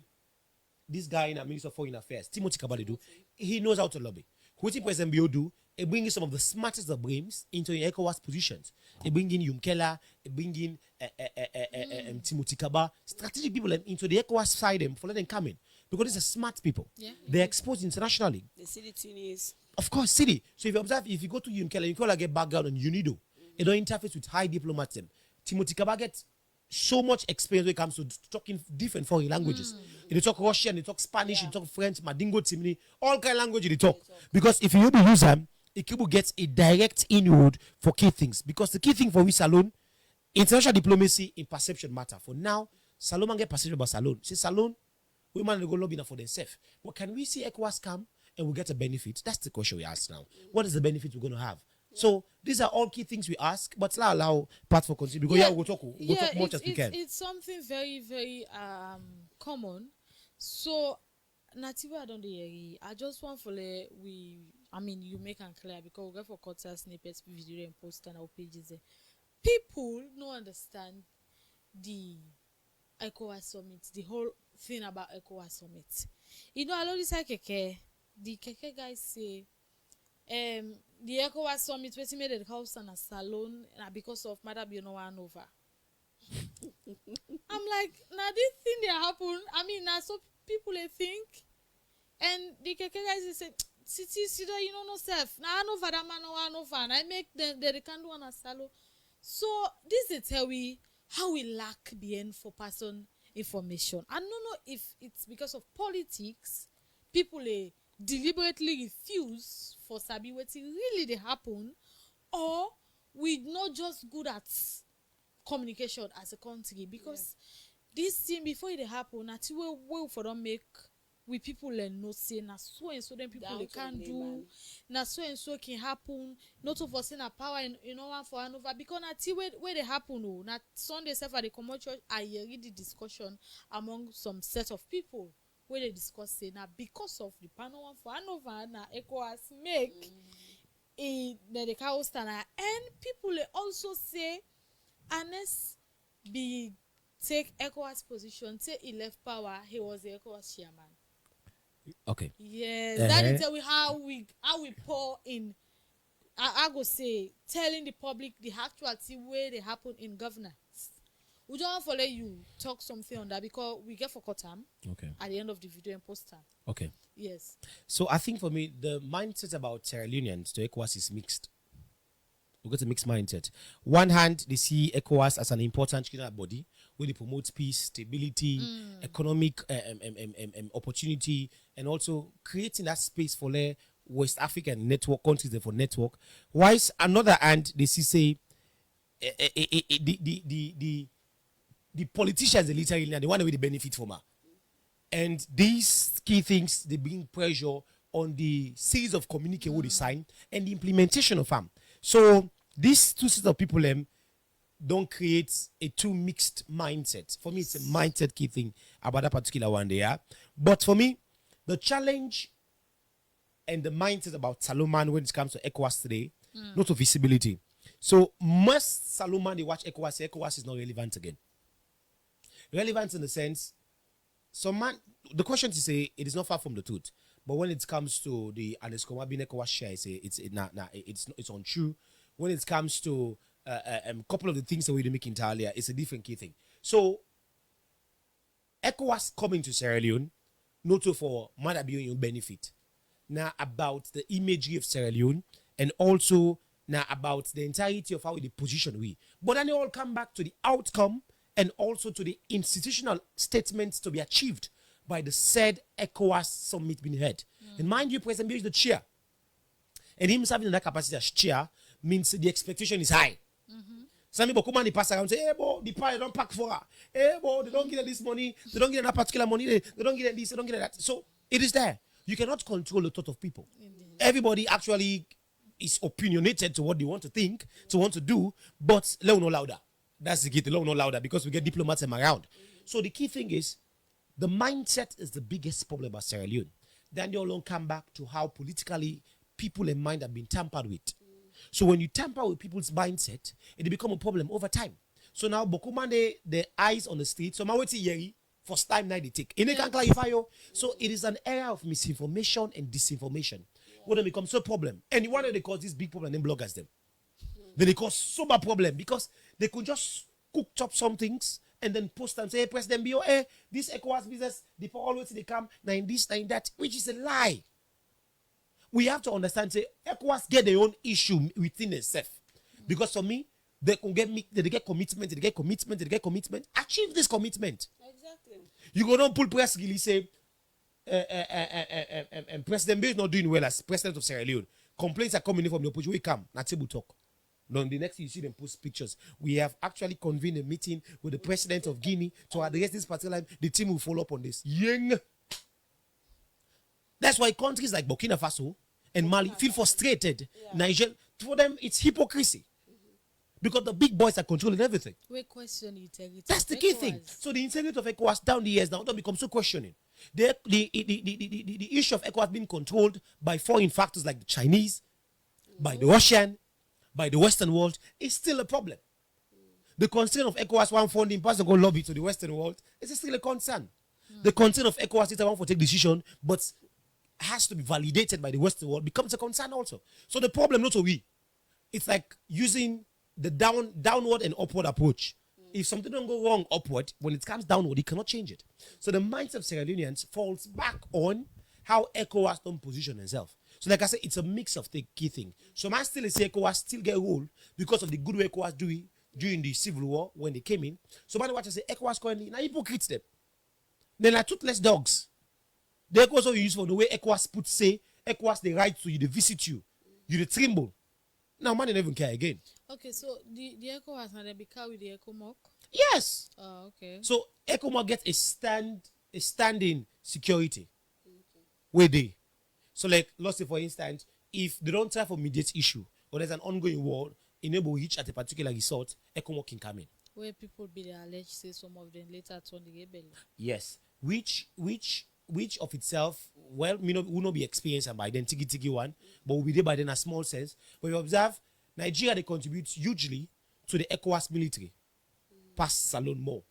this guy in a Minister of Foreign Affairs, Timothy Kabaledu, he knows how to lobby. What President Bio do, he bring in some of the smartest of brains into ECOWAS positions. He bring in Yumkela, he bring in Timothy Kaba, strategic people into the ECOWAS side for letting them come in. Because these are smart people. Yeah. They're exposed internationally. The city thing is. Of course, city. So if you observe, if you go to Yumkela get background on UNIDO. They don't interface with high diplomats. Timothy Kaba gets so much experience when it comes to talking different foreign languages. They talk Russian, they talk Spanish, they talk French, Madingo, Timini, all kind of language they talk. Because if you use them, it gets a direct inroad for key things. Because the key thing for we Salon, international diplomacy in perception matter. For now, Salon man get perception about Salon. See Salon, women go lobbying for themselves. But can we see ECOWAS come and we get a benefit? That's the question we ask now. What is the benefit we're going to have? So these are all key things we ask, but allow part for continue because we'll talk much as we can. It's something very, very common. So Nativa I don't hear. I just want for you make and clear because we go for quarter snippets, video and post on our pages there. People don't understand the ECOWAS summit, the whole thing about ECOWAS summit. You know, a lot of the Keke guys say the ECOWAS summit we made the house and a salon because of Madam Nova. I'm like, now this thing they happen. I mean, now so people they think, and the Keke guys they say, "Sit, you know no self. Now Nova that man no Nova. And I make the can do on a salon." So this is tell we how we lack the end for person information. I don't know if it's because of politics, people deliberately refuse for sabi wetin really dey happen, or we not just good at communication as a country because this thing before it happen na we for don make we people learn no say na so and so then people they can't do na so and so can happen not of us in a power in one for Hanover because na where they happen oh na Sunday self at the common church I read the discussion among some set of people where they discuss say now because of the panel one for Hanover na ECOWAS make the cow stand and people they also say unless be take ECOWAS position say he left power he was the ECOWAS chairman. Okay. Yes, that is how we pour in. I go say telling the public the actuality where they happen in governance. We don't want to let you talk something on that because we get for time. Okay. At the end of the video and post time. Okay. Yes. So I think for me the mindset about Sierra Leoneans to ECOWAS is mixed. We got a mixed mindset. One hand, they see ECOWAS as an important body where they promote peace, stability, economic opportunity, and also creating that space for the West African network countries for network. Whilst another hand, they see say the politicians, the literally they want to really benefit from her. And these key things, they bring pressure on the series of communique we sign and the implementation of them. So these two sets of people don't create a too mixed mindset. For me, it's a mindset key thing about that particular one there. But for me, the challenge and the mindset about Salomon when it comes to ECOWAS today, not of visibility. So most Salomon they watch ECOWAS is not relevant again. Relevant in the sense, the question to say it is not far from the truth. But when it comes to the Anescomabine ECOWAS share, it's untrue. When it comes to a couple of the things that we didn't make entirely, it's a different key thing. So ECOWAS coming to Sierra Leone, not for Madabion benefit. Now about the imagery of Sierra Leone and also now about the entirety of how the position we. But then they all come back to the outcome and also to the institutional statements to be achieved by the said ECOWAS summit being held. And mind you, President Bill is the chair. And him having that capacity as chair means the expectation is high. Some people come and they pass around and say, hey, boy, the party don't pack for her. Hey, boy, they don't get this money. They don't get that particular money. They don't get this. They don't get that. So it is there. You cannot control the thought of people. Everybody actually is opinionated to what they want to think, to want to do, but let no louder. That's the key. Let no louder because we get diplomats around. So the key thing is, the mindset is the biggest problem about Sierra Leone. Then they all come back to how politically people in mind have been tampered with. So when you tamper with people's mindset, it become a problem over time. So now Bokumande, the eyes on the street. So my way to Yeri, First time now they take. And they can clarify you. So it is an era of misinformation and disinformation. When it becomes a problem. And one of they cause this big problem, then bloggers them. Then they cause so bad problem because they could just cook up some things and then post and say, hey, President BO, hey, this ECOWAS business, the power always they come, now in this, now in that, which is a lie. We have to understand, say, ECOWAS get their own issue within itself. Because for me, they can get commitment, they get commitment, they get commitment. Achieve this commitment. Exactly. You go down pull press release say President B is not doing well as president of Sierra Leone. Complaints are coming in from the opposition. We come, not table talk. Then the next thing you see them post pictures. We have actually convened a meeting with the president of Guinea to address this particular line. The team will follow up on this. Yang. That's why countries like Burkina Faso and Mali feel frustrated. Niger, for them, it's hypocrisy. Because the big boys are controlling everything. We question integrity. That's the key thing. So the integrity of ECOWAS down the years now don't become so questioning. The issue of ECOWAS being controlled by foreign factors like the Chinese, by the Russian, by the Western world is still a problem. The concern of ECOWAS one funding pass go lobby to the Western world is still a concern. The concern of ECOWAS is one for take decision, but has to be validated by the Western world becomes a concern also. So the problem not we. It's like using the downward and upward approach. If something don't go wrong upward, when it comes downward, you cannot change it. So the mindset of Sierra Leoneans falls back on how ECOWAS don't position themselves. So like I said, it's a mix of the key thing. So man still say ECOWAS still get role because of the good way ECOWAS do it during the civil war when they came in. So man watch I say ECOWAS currently now hypocrites them. Then are toothless dogs. They also use for the way ECOWAS put say ECOWAS they write to you, they visit you, you they tremble. Now man they don't even care again. Okay, so the ECOWAS now they be with the ECOMOC? Yes. Oh, okay. So ECOMOC get a standing security. Where they. So like let's say for instance, if they don't try for immediate issue or there's an ongoing war, enable reach at a particular resort, ECOMOC can come in. Where people be alleged say some of them later turn the rebel. Yes. Which of itself, well, will not be experienced by then tiki one, but will be there by then a small sense. But you observe, Nigeria they contribute hugely to the ECOWAS military. Pass Salon more.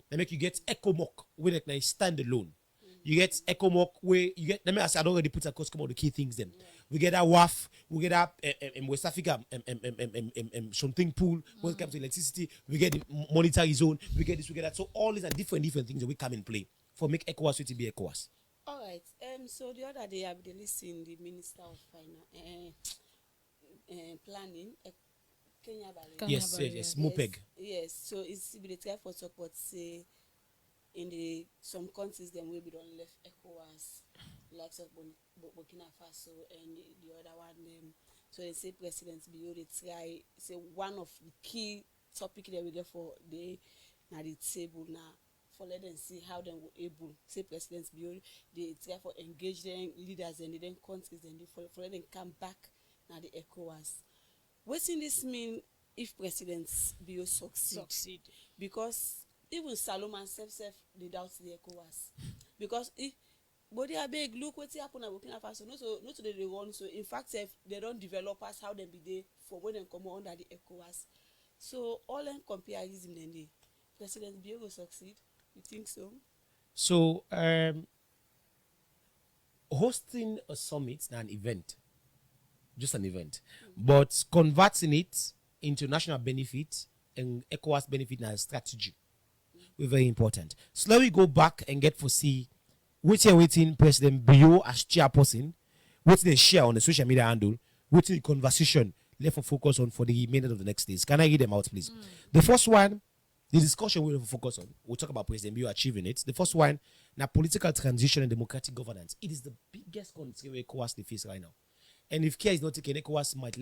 They make you get ECOMOC where they can stand alone. You get ECOMOC where you get. Let me ask. I don't already put across some of the key things. Then we get that WAF. We get that West Africa something pool when it comes to electricity. We get the monetary zone. We get this. We get that. So all these are different things that we come in play for make ECOWAS to be ECOWAS. All right. So the other day I've been listening the Minister of Finance Planning. Kenya Bale. Yes. Mopeg. Yes. So it's been a try for support say in some countries them will be done left ECOWAS, like Burkina Faso and the other one them. So they say President Bio they try say one of the key topic that we get for the table now for let them see how they were able say President Bio they try for engage them leaders and then countries and they for let them come back now the ECOWAS. What's in this mean if President Bio succeed? Because even Salomon self they doubt the ECOWAS. Because if body are big, look what happen at Burkina Faso. Not to the run. So in fact, if they don't develop us how they be there for when they come under the ECOWAS. So all in comparison then the President Bio will succeed. You think so? So hosting a summit is an event. Just an event. But converting it into national benefit and ECOWAS benefit as strategy. Very important. Slowly go back and get for see waiting President Bio as chairperson, what they share on the social media handle, what the conversation left for focus on for the remainder of the next days. Can I read them out, please? The first one, the discussion we'll focus on. We'll talk about President Bio achieving it. The first one, now political transition and democratic governance. It is the biggest country where ECOWAS they face right now. And if care is not taken, ECOWAS might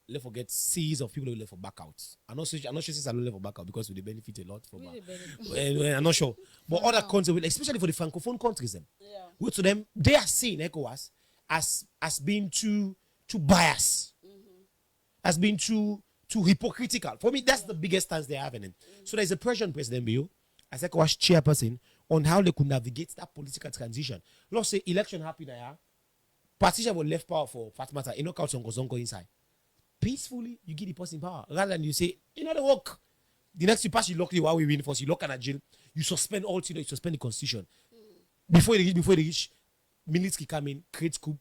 let forget seas of people who left for back out. I'm not sure since I don't left for back out because we benefit a lot from I'm not sure. But other countries, especially for the francophone countries, to them, they are seeing ECOWAS as being too biased, as being too hypocritical. For me, that's the biggest stance they have in him. So there's a pressure on President Bio as ECOWAS chairperson on how they could navigate that political transition. Let's say election happened here, partition will left power for Fatmata, Zonko inside. Peacefully, you give the person power rather than you say, the work. The next you pass, you lock the while we win first, you lock in jail, you suspend all, you suspend the constitution. Before they reach, military come in, create coup,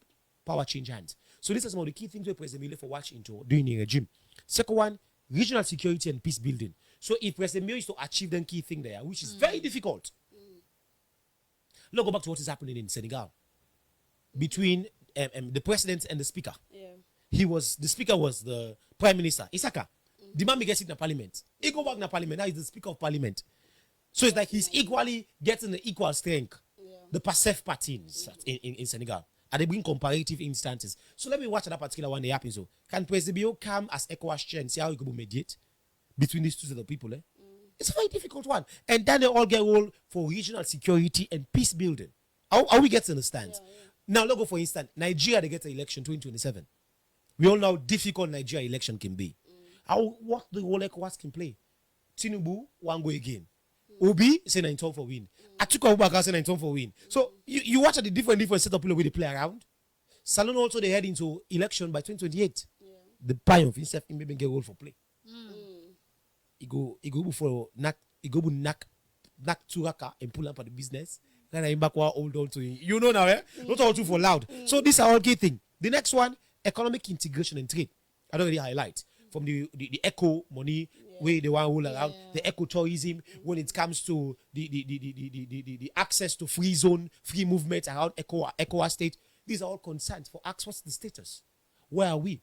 power change hands. So this is some of the key things we President Mille for watch into during the regime. Second one, regional security and peace building. So if President Mille is to achieve the key thing there, which is very difficult. Let's go back to what is happening in Senegal between the president and the speaker. Yeah. The speaker was the prime minister, Isaka. The man gets it in the parliament. He go back in the parliament. Now he's the speaker of parliament. So it's like he's equally getting the equal strength. Yeah. The Pasef party in Senegal. And they bring comparative instances. So let me watch that particular one they happen. So can President Bio come as ECOWAS chair and see how he could mediate between these two set of people? It's a very difficult one. And then they all get role for regional security and peace building. How we get to understand? Yeah. Now let's go for instance, Nigeria they get an election 2027. We all know how difficult Nigeria election can be. What the whole ECOWAS can play. Tinubu one go again. Obi say 9 for win. Atiku Abubakar say 9 for win. So you watch at the different setup people where they play around. Salon also they head into election by 2028. Yeah. The pie of himself in maybe get role for play. He go for knock Turaka and pull up at the business. Then I back hold on to him. You know now, eh? Not all too for loud. So these are all key things. The next one, economic integration and trade. I don't really highlight from the eco money where they want all around the eco tourism when it comes to the access to free zone, free movement around eco state. These are all concerns for us. What's the status? Where are we?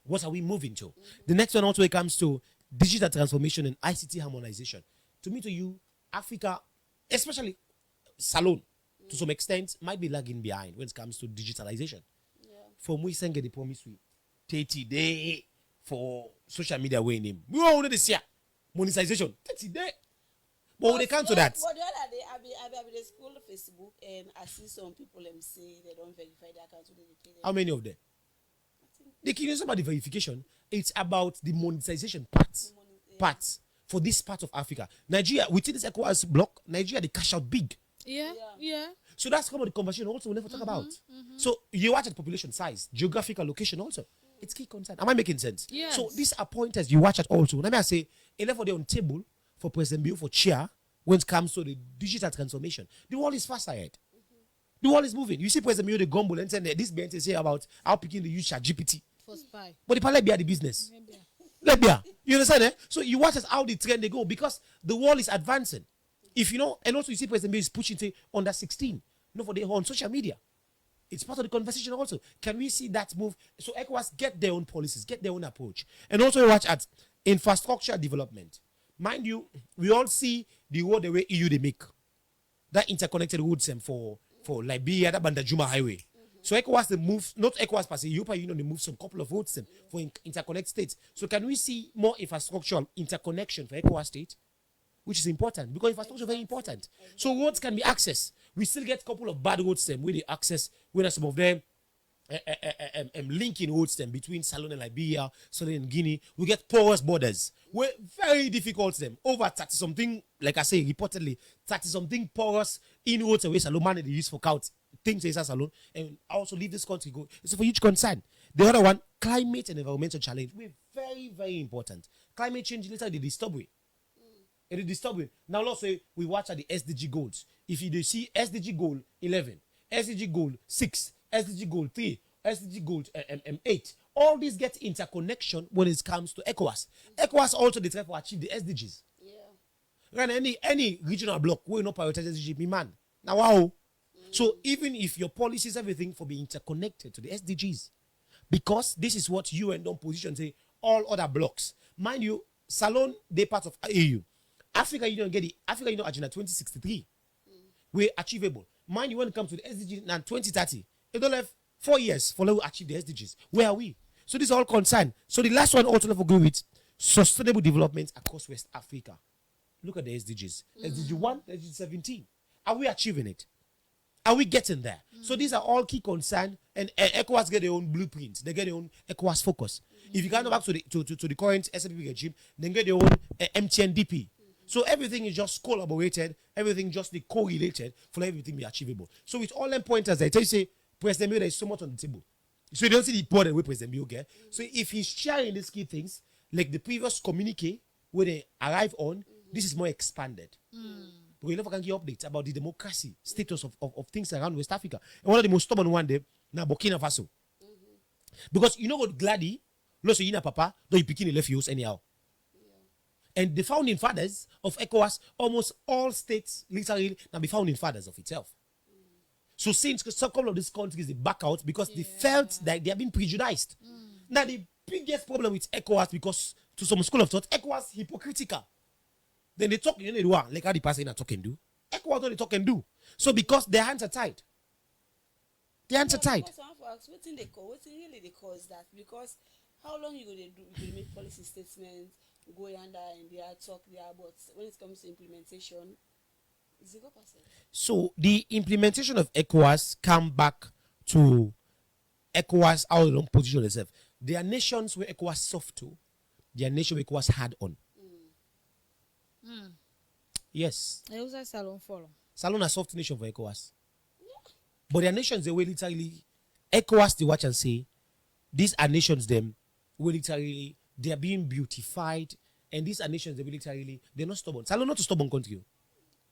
What are we moving to? The next one also it comes to digital transformation and ICT harmonization. To me, to you, Africa, especially Salon, to some extent, might be lagging behind when it comes to digitalization. Yeah. From we send the promise we 30 day for social media way name. We all know this year. Monetization. 30 day. But when they come to that. But the other day, I be the school Facebook and I see some people say they don't verify their account. How many of them? They can use about the verification. It's about the monetization parts for this part of Africa. Nigeria, within this ECOWAS block, Nigeria, they cash out big. Yeah. So that's some of the conversation also we'll never talk about. So you watch at population size, geographical location also. It's key concern. Am I making sense? Yes. So these are pointers you watch at also. Let me say, a level on table for President Bill for chair when it comes to the digital transformation. The world is fast ahead. The world is moving. You see President Bill the gumble and saying this BNT say about how picking the use GPT. For spy. But the parliament be the business. Let be. You understand? So you watch as how the trend they go because the world is advancing. If you know, and also you see President Bill is pushing to under 16. No, for they on social media. It's part of the conversation also. Can we see that move? So ECOWAS get their own policies, get their own approach. And also watch at infrastructure development. Mind you, we all see the road the way EU they make. That interconnected roads for Liberia, that Bandajuma Highway. So ECOWAS they move, not ECOWAS per se, European Union they move some couple of roads for interconnect states. So can we see more infrastructural interconnection for ECOWAS state? Which is important because infrastructure is very important. So roads can be accessed. We still get a couple of bad roads where they access, where some of them linking roads between Salon and Liberia, Salon and Guinea. We get porous borders. We're very difficult over 30 something, like I say, reportedly 30 something porous inroads away Salon man they use for count things they Salon and also leave this country go. It's a huge concern. The other one, climate and environmental challenge. We're very, very important. Climate change later they disturb we. It is disturbing. Now let's say we watch at the SDG goals. If you see SDG goal 11, SDG goal 6, SDG goal 3, SDG goal 8, all these get interconnection when it comes to ECOWAS. ECOWAS also they try to achieve the SDGs. Yeah. Right, any regional block will not prioritize SDG, man. Now wow. So even if your policies everything for being interconnected to the SDGs, because this is what UN don't position say all other blocks. Mind you, Salon they part of AU. Africa Union get the Africa Union Agenda 2063. We're achievable. Mind you, when it comes to the SDG and 2030, it don't have 4 years for us to achieve the SDGs. Where are we? So this is all concerned. So the last one also go with sustainable development across West Africa. Look at the SDGs. SDG 1, SDG 17. Are we achieving it? Are we getting there? So these are all key concerns, and ECOWAS get their own blueprint. They get their own ECOWAS focus. If you can go back to the current SNP regime, then get their own MTNDP. So everything is just collaborated, everything just correlated for everything be achievable. So with all them pointers, I tell you, say, President Bill, there is so much on the table. So you don't see the important way President Bill get. So if he's sharing these key things, like the previous communique, where they arrive on, this is more expanded. Because you never can give updates about the democracy status of things around West Africa. And one of the most stubborn one day, now Burkina Faso. Because you know what Glady, no so you papa, though you picking left use anyhow. And the founding fathers of ECOWAS, almost all states literally now be founding fathers of itself. So since a couple of these countries they back out because they felt that they have been prejudiced. Now the biggest problem with ECOWAS, because to some school of thought, ECOWAS hypocritical. Then they talk, you know, they do like how the person are talking do. ECOWAS don't they talk and do. So because their hands are tied. Their hands are tied. What's really the cause that? Because how long you gonna do? You gonna make policy statements, go under and they are talk there, but when it comes to implementation, 0%. So the implementation of ECOWAS come back to ECOWAS how long position themselves. There are nations where ECOWAS soft to, there are nations where ECOWAS hard on. Yes. Salon a soft nation for ECOWAS. But there are nations they will literally ECOWAS they watch and say, these are nations them will literally they are being beautified, and these are nations they will literally they're not stubborn. Salon not a stubborn country.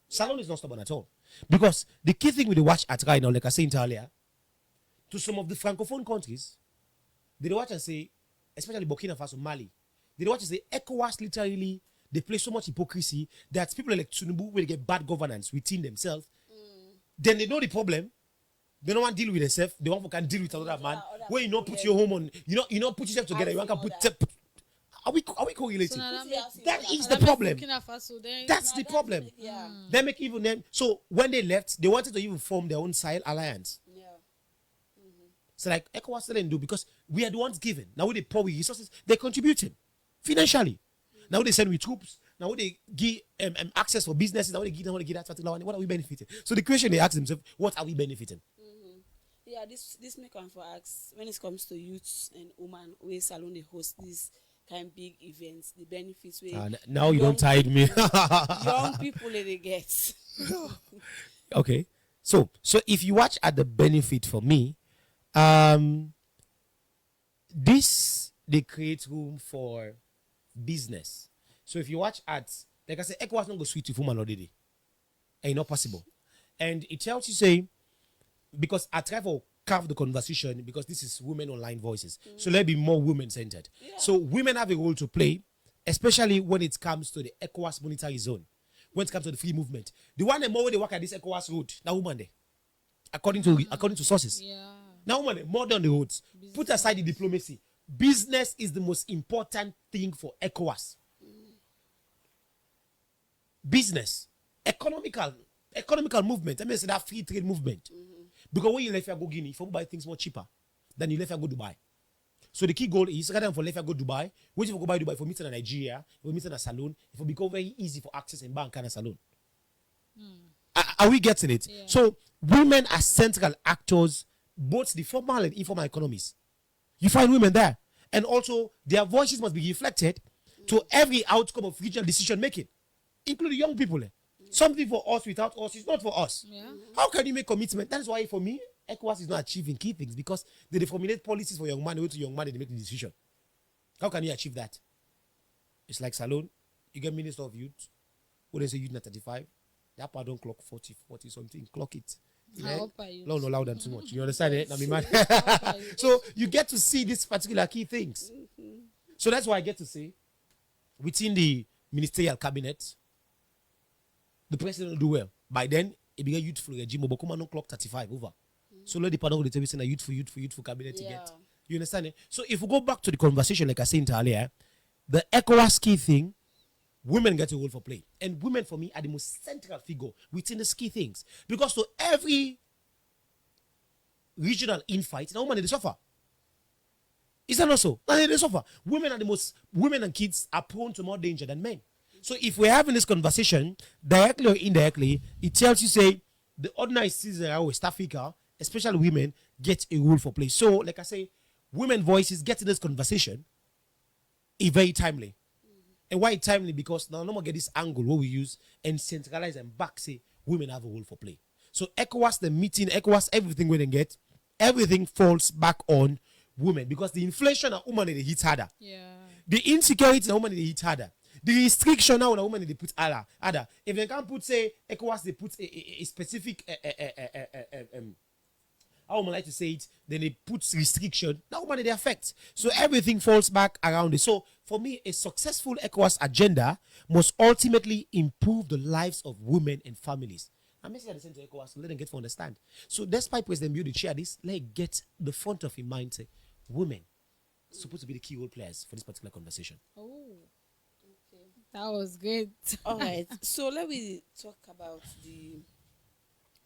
Salon is not stubborn at all. Because the key thing with the watch at right now, like I said earlier, to some of the francophone countries, they watch and say, especially Burkina Faso, Mali, they watch and say ECOWAS literally they play so much hypocrisy that people like Tinubu will get bad governance within themselves. Then they know the problem. They don't want to deal with themselves. They want to can deal with another man. Where you not put your home on, you know, put yourself together. You want to put. Are we correlating? So that is the problem. That's the problem. They make even them. So when they left, they wanted to even form their own Sahel alliance. So like ECOWAS didn't do because we are the ones giving. Now with the power resources, they're contributing financially. Now they send with troops. Now they give access for businesses. Now they give that particular one. What are we benefiting? So the question they ask themselves, what are we benefiting? Yeah, this make one for ask when it comes to youths and women where salon they host these kind of big events, the benefits where now you don't tide me. young people they get. Okay. So if you watch at the benefit for me, this they create room for business. So if you watch at, like I said, ECOWAS not go sweet to woman already. Ain't not possible. And it tells you say, because I try to carve the conversation because this is women online voices. So let be more women centered. So women have a role to play, especially when it comes to the ECOWAS monetary zone. When it comes to the free movement. The one more they work at this ECOWAS road, now woman there. According to sources. Now woman there, more than the roads. Put aside the diplomacy. Business is the most important thing for ECOWAS. Business, economical movement. I mean, it's that free trade movement. Because when you left, you go Guinea, you buy things more cheaper than you left, you go Dubai. So the key goal is rather than for left, you go Dubai. Which if you go buy Dubai for meeting in Nigeria, for meeting in a salon, it will become very easy for access and bank and a salon. Are we getting it? Yeah. So women are central actors, both the formal and informal economies. You find women there, and also their voices must be reflected to every outcome of regional decision making, including young people. Something for us without us is not for us. How can you make commitment? That is why for me, ECOWAS is not achieving key things because they formulate policies for young man, they go to young man, they make the decision. How can you achieve that? It's like Salon, you get Minister of Youth, when they say youth not 35, that part don't clock 40 something, clock it. No, louder than too much. You understand it? I mean, man. So you get to see these particular key things. So that's why I get to say, within the ministerial cabinet, the president will do well. By then, it became youthful regime, but come on, no clock 35 over. So let the panel will tell you a youthful cabinet to get. You understand it? So if we go back to the conversation, like I said earlier, the ECOWAS key thing, women get a role for play. And women, for me, are the most central figure within the key things. Because to every regional infight, now women they suffer. Is that not so? They suffer. Women and kids are prone to more danger than men. So if we're having this conversation, directly or indirectly, it tells you, say, the ordinary citizens of West Africa, especially women, get a role for play. So, like I say, women voices get in this conversation is very timely. And why it's timely? Because now no more get this angle where we use and centralize and back say women have a role for play. So ECOWAS, the meeting, ECOWAS, everything we get, everything falls back on women because the inflation of women they hit harder. Yeah. The insecurity of women they hit harder. The restriction now on a woman they put other. If they can't put say ECOWAS, they put a specific how would I like to say it, then they put restriction, that woman they affect. So everything falls back around it. So for me, a successful ECOWAS agenda must ultimately improve the lives of women and families. I'm messaging the to ECOWAS, let them get to understand. So despite President Bill to share this, let get the front of his mind say, women supposed to be the key role players for this particular conversation. Oh, okay. That was great. All right. So let me talk about the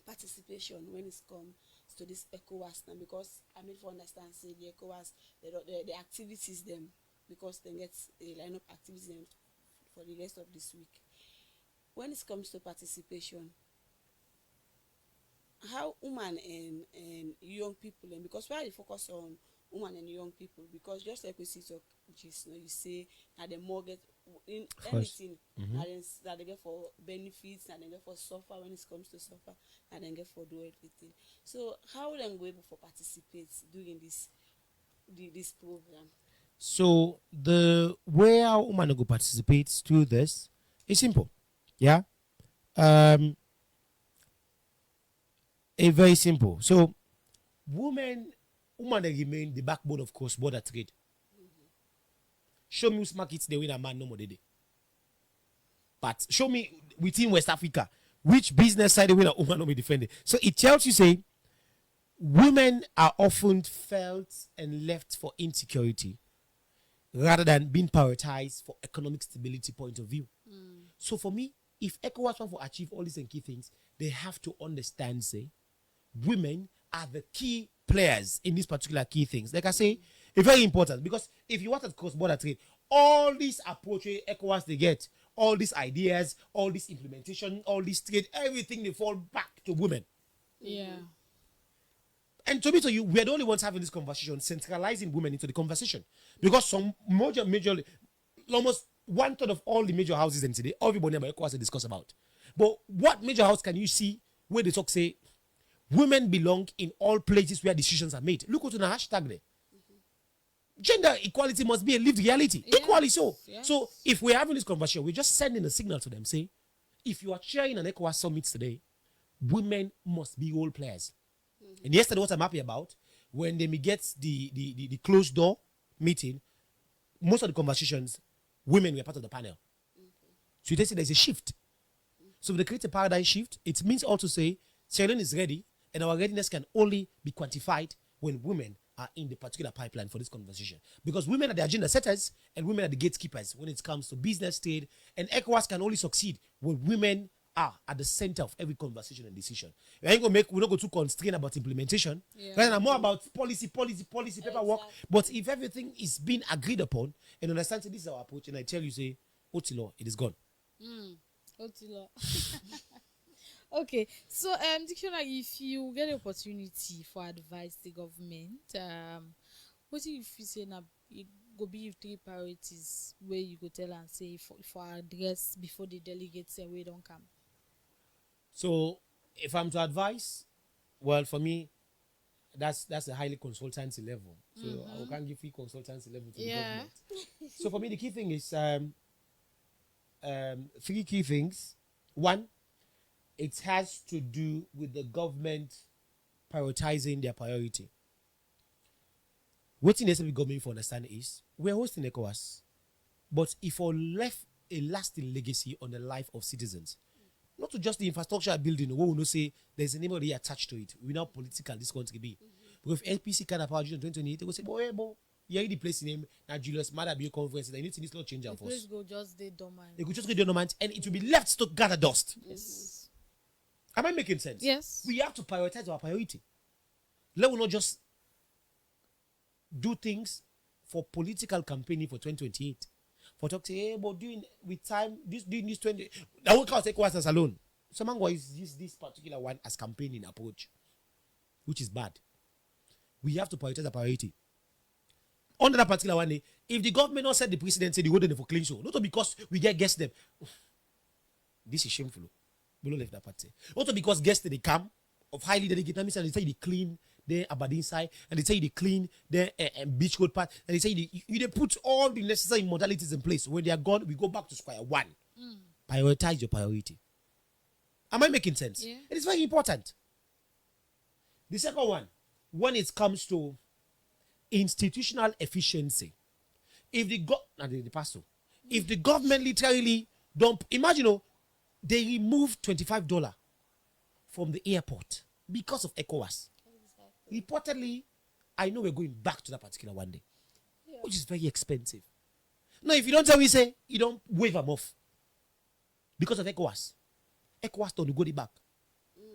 participation when it comes to this ECOWAS now, because I mean for understand say the ECOWAS the activities them, because they get a line of activities them for the rest of this week. When it comes to participation, how women and young people, and because why they focus on women and young people, because just like we see talk just you say that the more get in anything that they get for benefits, and they get for suffer when it comes to suffer, and then get for do everything. So how them go able for participate during this program? So the way our woman go participate through this is simple. Yeah. A very simple. So women they remain the backbone of cross-border trade. Show me which markets they win a man no more they. But show me within West Africa which business side they win a woman no be defended. So it tells you say women are often felt and left for insecurity rather than being prioritized for economic stability point of view. So for me, if ECOWAS want to achieve all these and key things, they have to understand say women are the key players in these particular key things. Like I say, it's very important, because if you want to cross-border trade, all these approaches ECOWAS they get, all these ideas, all this implementation, all this trade, everything they fall back to women. Yeah. And to me, to you, we're the only ones having this conversation, centralizing women into the conversation. Because some major, almost 1/3 of all the major houses in today, everybody about ECOWAS they discuss about. But what major house can you see where they talk say women belong in all places where decisions are made? Look what's on the hashtag there. Gender equality must be a lived reality. Yes, Equally so. yes. So if we're having this conversation, we're just sending a signal to them, say, if you are chairing an ECOWAS summit today, women must be role players. And yesterday, what I'm happy about, when they get the closed door meeting, most of the conversations, women were part of the panel. So they say there's a shift. So if they create a paradigm shift, it means also say, Sierra Leone is ready, and our readiness can only be quantified when women are in the particular pipeline for this conversation. Because women are the agenda setters and women are the gatekeepers when it comes to business, trade, and ECOWAS can only succeed when women are at the center of every conversation and decision. We don't go too constrained about implementation. Yeah. Right now, more about policy, paperwork. But if everything is being agreed upon and understand, say, this is our approach, and I tell you, say, Otilo, it is gone. Otilo. Okay, so dictionary, if you get the opportunity for advise the government, what if you say now it go be 3 priorities where you go tell and say for address before the delegates say we don't come? So if I'm to advise, well, for me, that's a highly consultancy level. So I can't give free consultancy level to the government. So for me, the key thing is 3 key things. One, it has to do with the government prioritizing their priority. What in the government for understand is we're hosting ECOWAS, but if we left a lasting legacy on the life of citizens, not to just the infrastructure building, we will not say there's anybody attached to it. We know political this country be. Because if NPC kind of power in 2028, they will say, boy, yeah, the place name now Julius Mother be a conference. They need to not change our force. Please go just the dormant. They could just go dormant and it will be left to gather dust. Yes. Am I making sense? Yes. We have to prioritize our priority. Let us not just do things for political campaigning for 2028. For talk say, hey, but doing with time, doing this 20, I won't count ECOWAS as alone. Someone will use this particular one as campaigning approach, which is bad. We have to prioritize our priority. Under that particular one, if the government not set the precedent, say they go there for clean show, not because we get guests them. This is shameful. We don't left that part. Also because guests they come of highly dedicated, and they say they clean then Aberdeen side, and they tell you they clean, then beach road part, and they say they put all the necessary modalities in place. When they are gone, we go back to square one. Prioritize your priority. Am I making sense? Yeah. It is very important. The second one, when it comes to institutional efficiency, if the if the government literally don't imagine, they remove $25 from the airport because of ECOWAS. Exactly. Reportedly, I know we're going back to that particular one day, which is very expensive. Now, if you don't tell me, say you don't waive them off because of ECOWAS don't go back.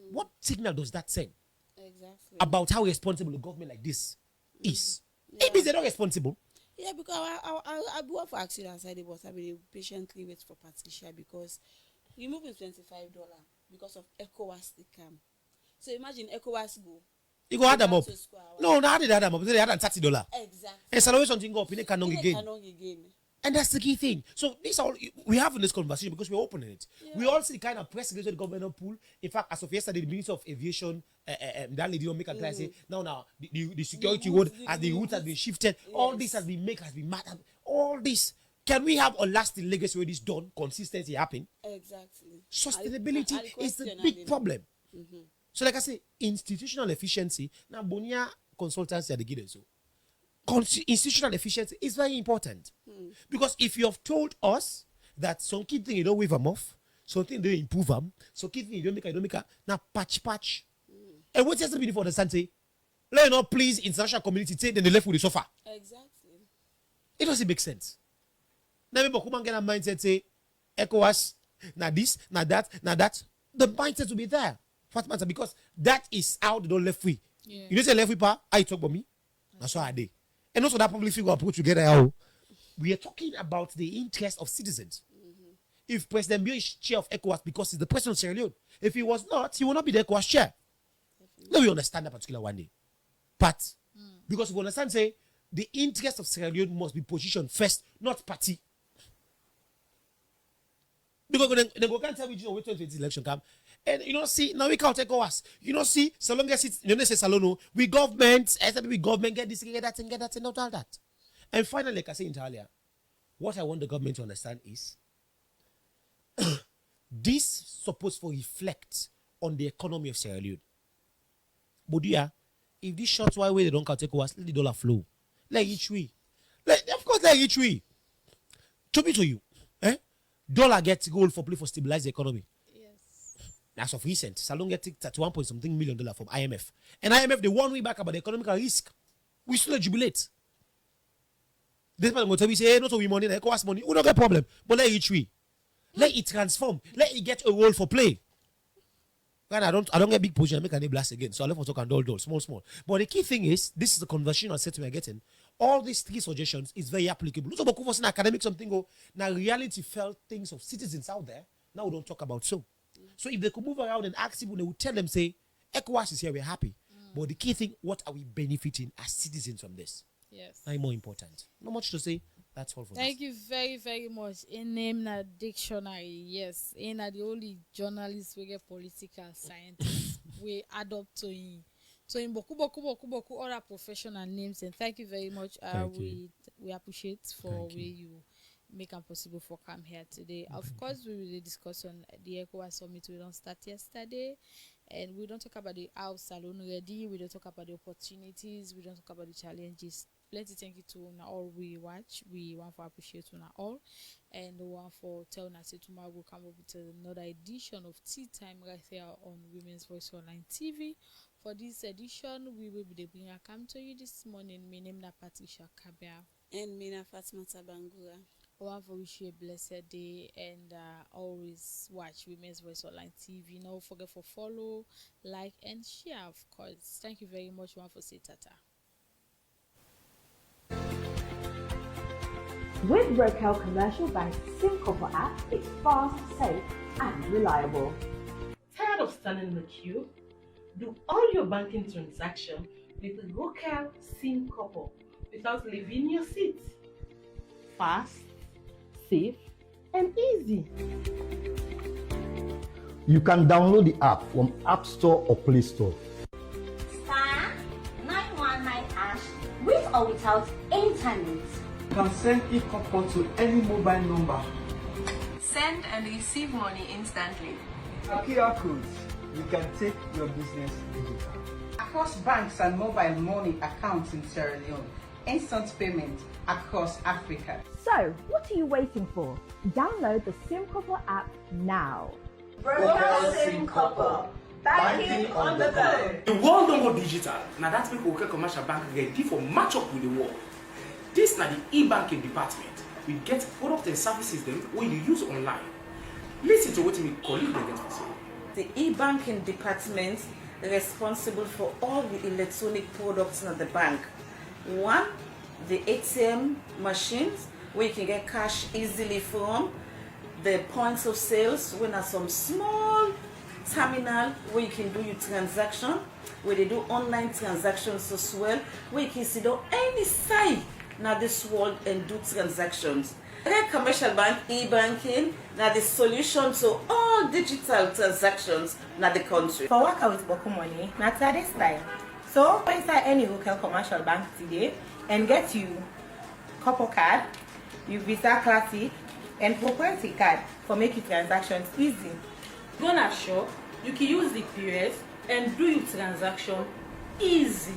What signal does that send? Exactly. About how responsible a government like this is? It means they're not responsible. Yeah, because I go for accident outside the bus. I will patiently wait for Patricia because removing $25 because of ECOWAS they come. So imagine ECOWAS go. You go add them up. No, not add them up. They add $30. Exactly. And salary something go up, you can't again. Again. And that's the key thing. So this all we have in this conversation because we're opening it. Yeah. We all see the kind of precedent the government pull. In fact, as of yesterday, the Minister of Aviation, that lady don't make a clear say now the security road as the route has been shifted. Yes. All this has been mad. All this. Can we have a lasting legacy where this done? Consistency happen. Exactly. Sustainability is the big problem. So like I say, institutional efficiency. Now Bonia consultancy are the guidance. So institutional efficiency is very important because if you have told us that some key thing you don't wave them off, something they improve them, some key thing you don't make now patch. And what has to be for understand say, let you not please international community say then they left with the sofa. Exactly. It doesn't make sense. Now people come and get a mindset say ECOWAS, now this, now that. The mindset will be there. First matter because that is how they don't left free. Yeah. You don't say left free pa, I talk about me. That's why I did. And also that public figure approach together how we are talking about the interest of citizens. If President Bio is chair of ECOWAS because he's the president of Sierra Leone, if he was not, he will not be the ECOWAS chair. Now we understand that particular one day. But because we understand, say the interest of Sierra Leone must be positioned first, not party. Because they go can't tell me wait 2020 election come. And see, now we can't take us. See, so long as it's say Salono, we government, SWP government get this, get that, and all that. And finally, like I said earlier, what I want the government to understand is this supposed to reflect on the economy of Sierra Leone. But if this short while way they don't take us, let the dollar flow. Let each way. Of course, let each way. To be to you. Dollar gets gold for play for stabilize the economy. As of recent, Salon get $31 point something million from IMF. And IMF, they warn me back about the economical risk. We still jubilate. This man will tell me, say, hey, not we money, like cost money. We don't get problem. But let it tree. Let it transform. Let it get a role for play. And I don't get big position, I make an blast again. So I left for talk and all small. But the key thing is, this is the conversation I said to me getting. All these three suggestions is very applicable. Not about for academic something go. Now reality felt things of citizens out there. Now we don't talk about so. So if they could move around and ask people, they would tell them, say, ECOWAS is here, we're happy. But the key thing, what are we benefiting as citizens from this? Yes. That's more important. Not much to say. That's all for Thank you very, very much. In name na dictionary, yes. In the only journalists we get political scientists we adopt to him. So in boku other professional names, and thank you very much. We appreciate for where you make it possible for come here today. Of course, we will discuss on the ECOWAS summit. We don't start yesterday, and we don't talk about the house salon ready. We don't talk about the opportunities. We don't talk about the challenges. Plenty thank you to all we watch. We want to appreciate all, and we want for telling us tomorrow we'll come up with another edition of Tea Time right here on Women's Voice Online TV. For this edition, we will be bringing a come to you this morning. My name is Patricia Kabia. And me na Fatima Tabangura. I want to wish you a blessed day and always watch Women's Voice Online TV. Don't forget to follow, like, and share, of course. Thank you very much. I want to say tata. With Rocal Commercial Bank's SimCopper app, it's fast, safe, and reliable. Tired of standing in the queue? Do all your banking transactions with Rocal SimCopper without leaving your seat. Fast, safe, and easy. You can download the app from App Store or Play Store. or without internet. Can send e-copper to any mobile number. Send and receive money instantly. QR codes. You can take your business digital. Across banks and mobile money accounts in Sierra Leone. Instant payment across Africa. So, what are you waiting for? Download the SimCopper app now. SimCopper. Banking on the go. The world no more digital. Now that's make Local Commercial Bank ready for match up with the world. This na the e-banking department. We get products and services them when you use online. Listen to what my colleague they get to say. The e-banking department responsible for all the electronic products in the bank. One, the ATM machines where you can get cash easily from. The points of sales when are some small terminal where you can do your transaction, where they do online transactions as well, where you can sit down any side now this world and do transactions. Red Commercial Bank e-banking now the solution to all digital transactions in the country. For work with Boku Money, not at this time. So go inside any local commercial bank today and get you couple card, your Visa Classic and proprietary card for making transactions easy. Go na shop, you can use the POS and do your transaction easy.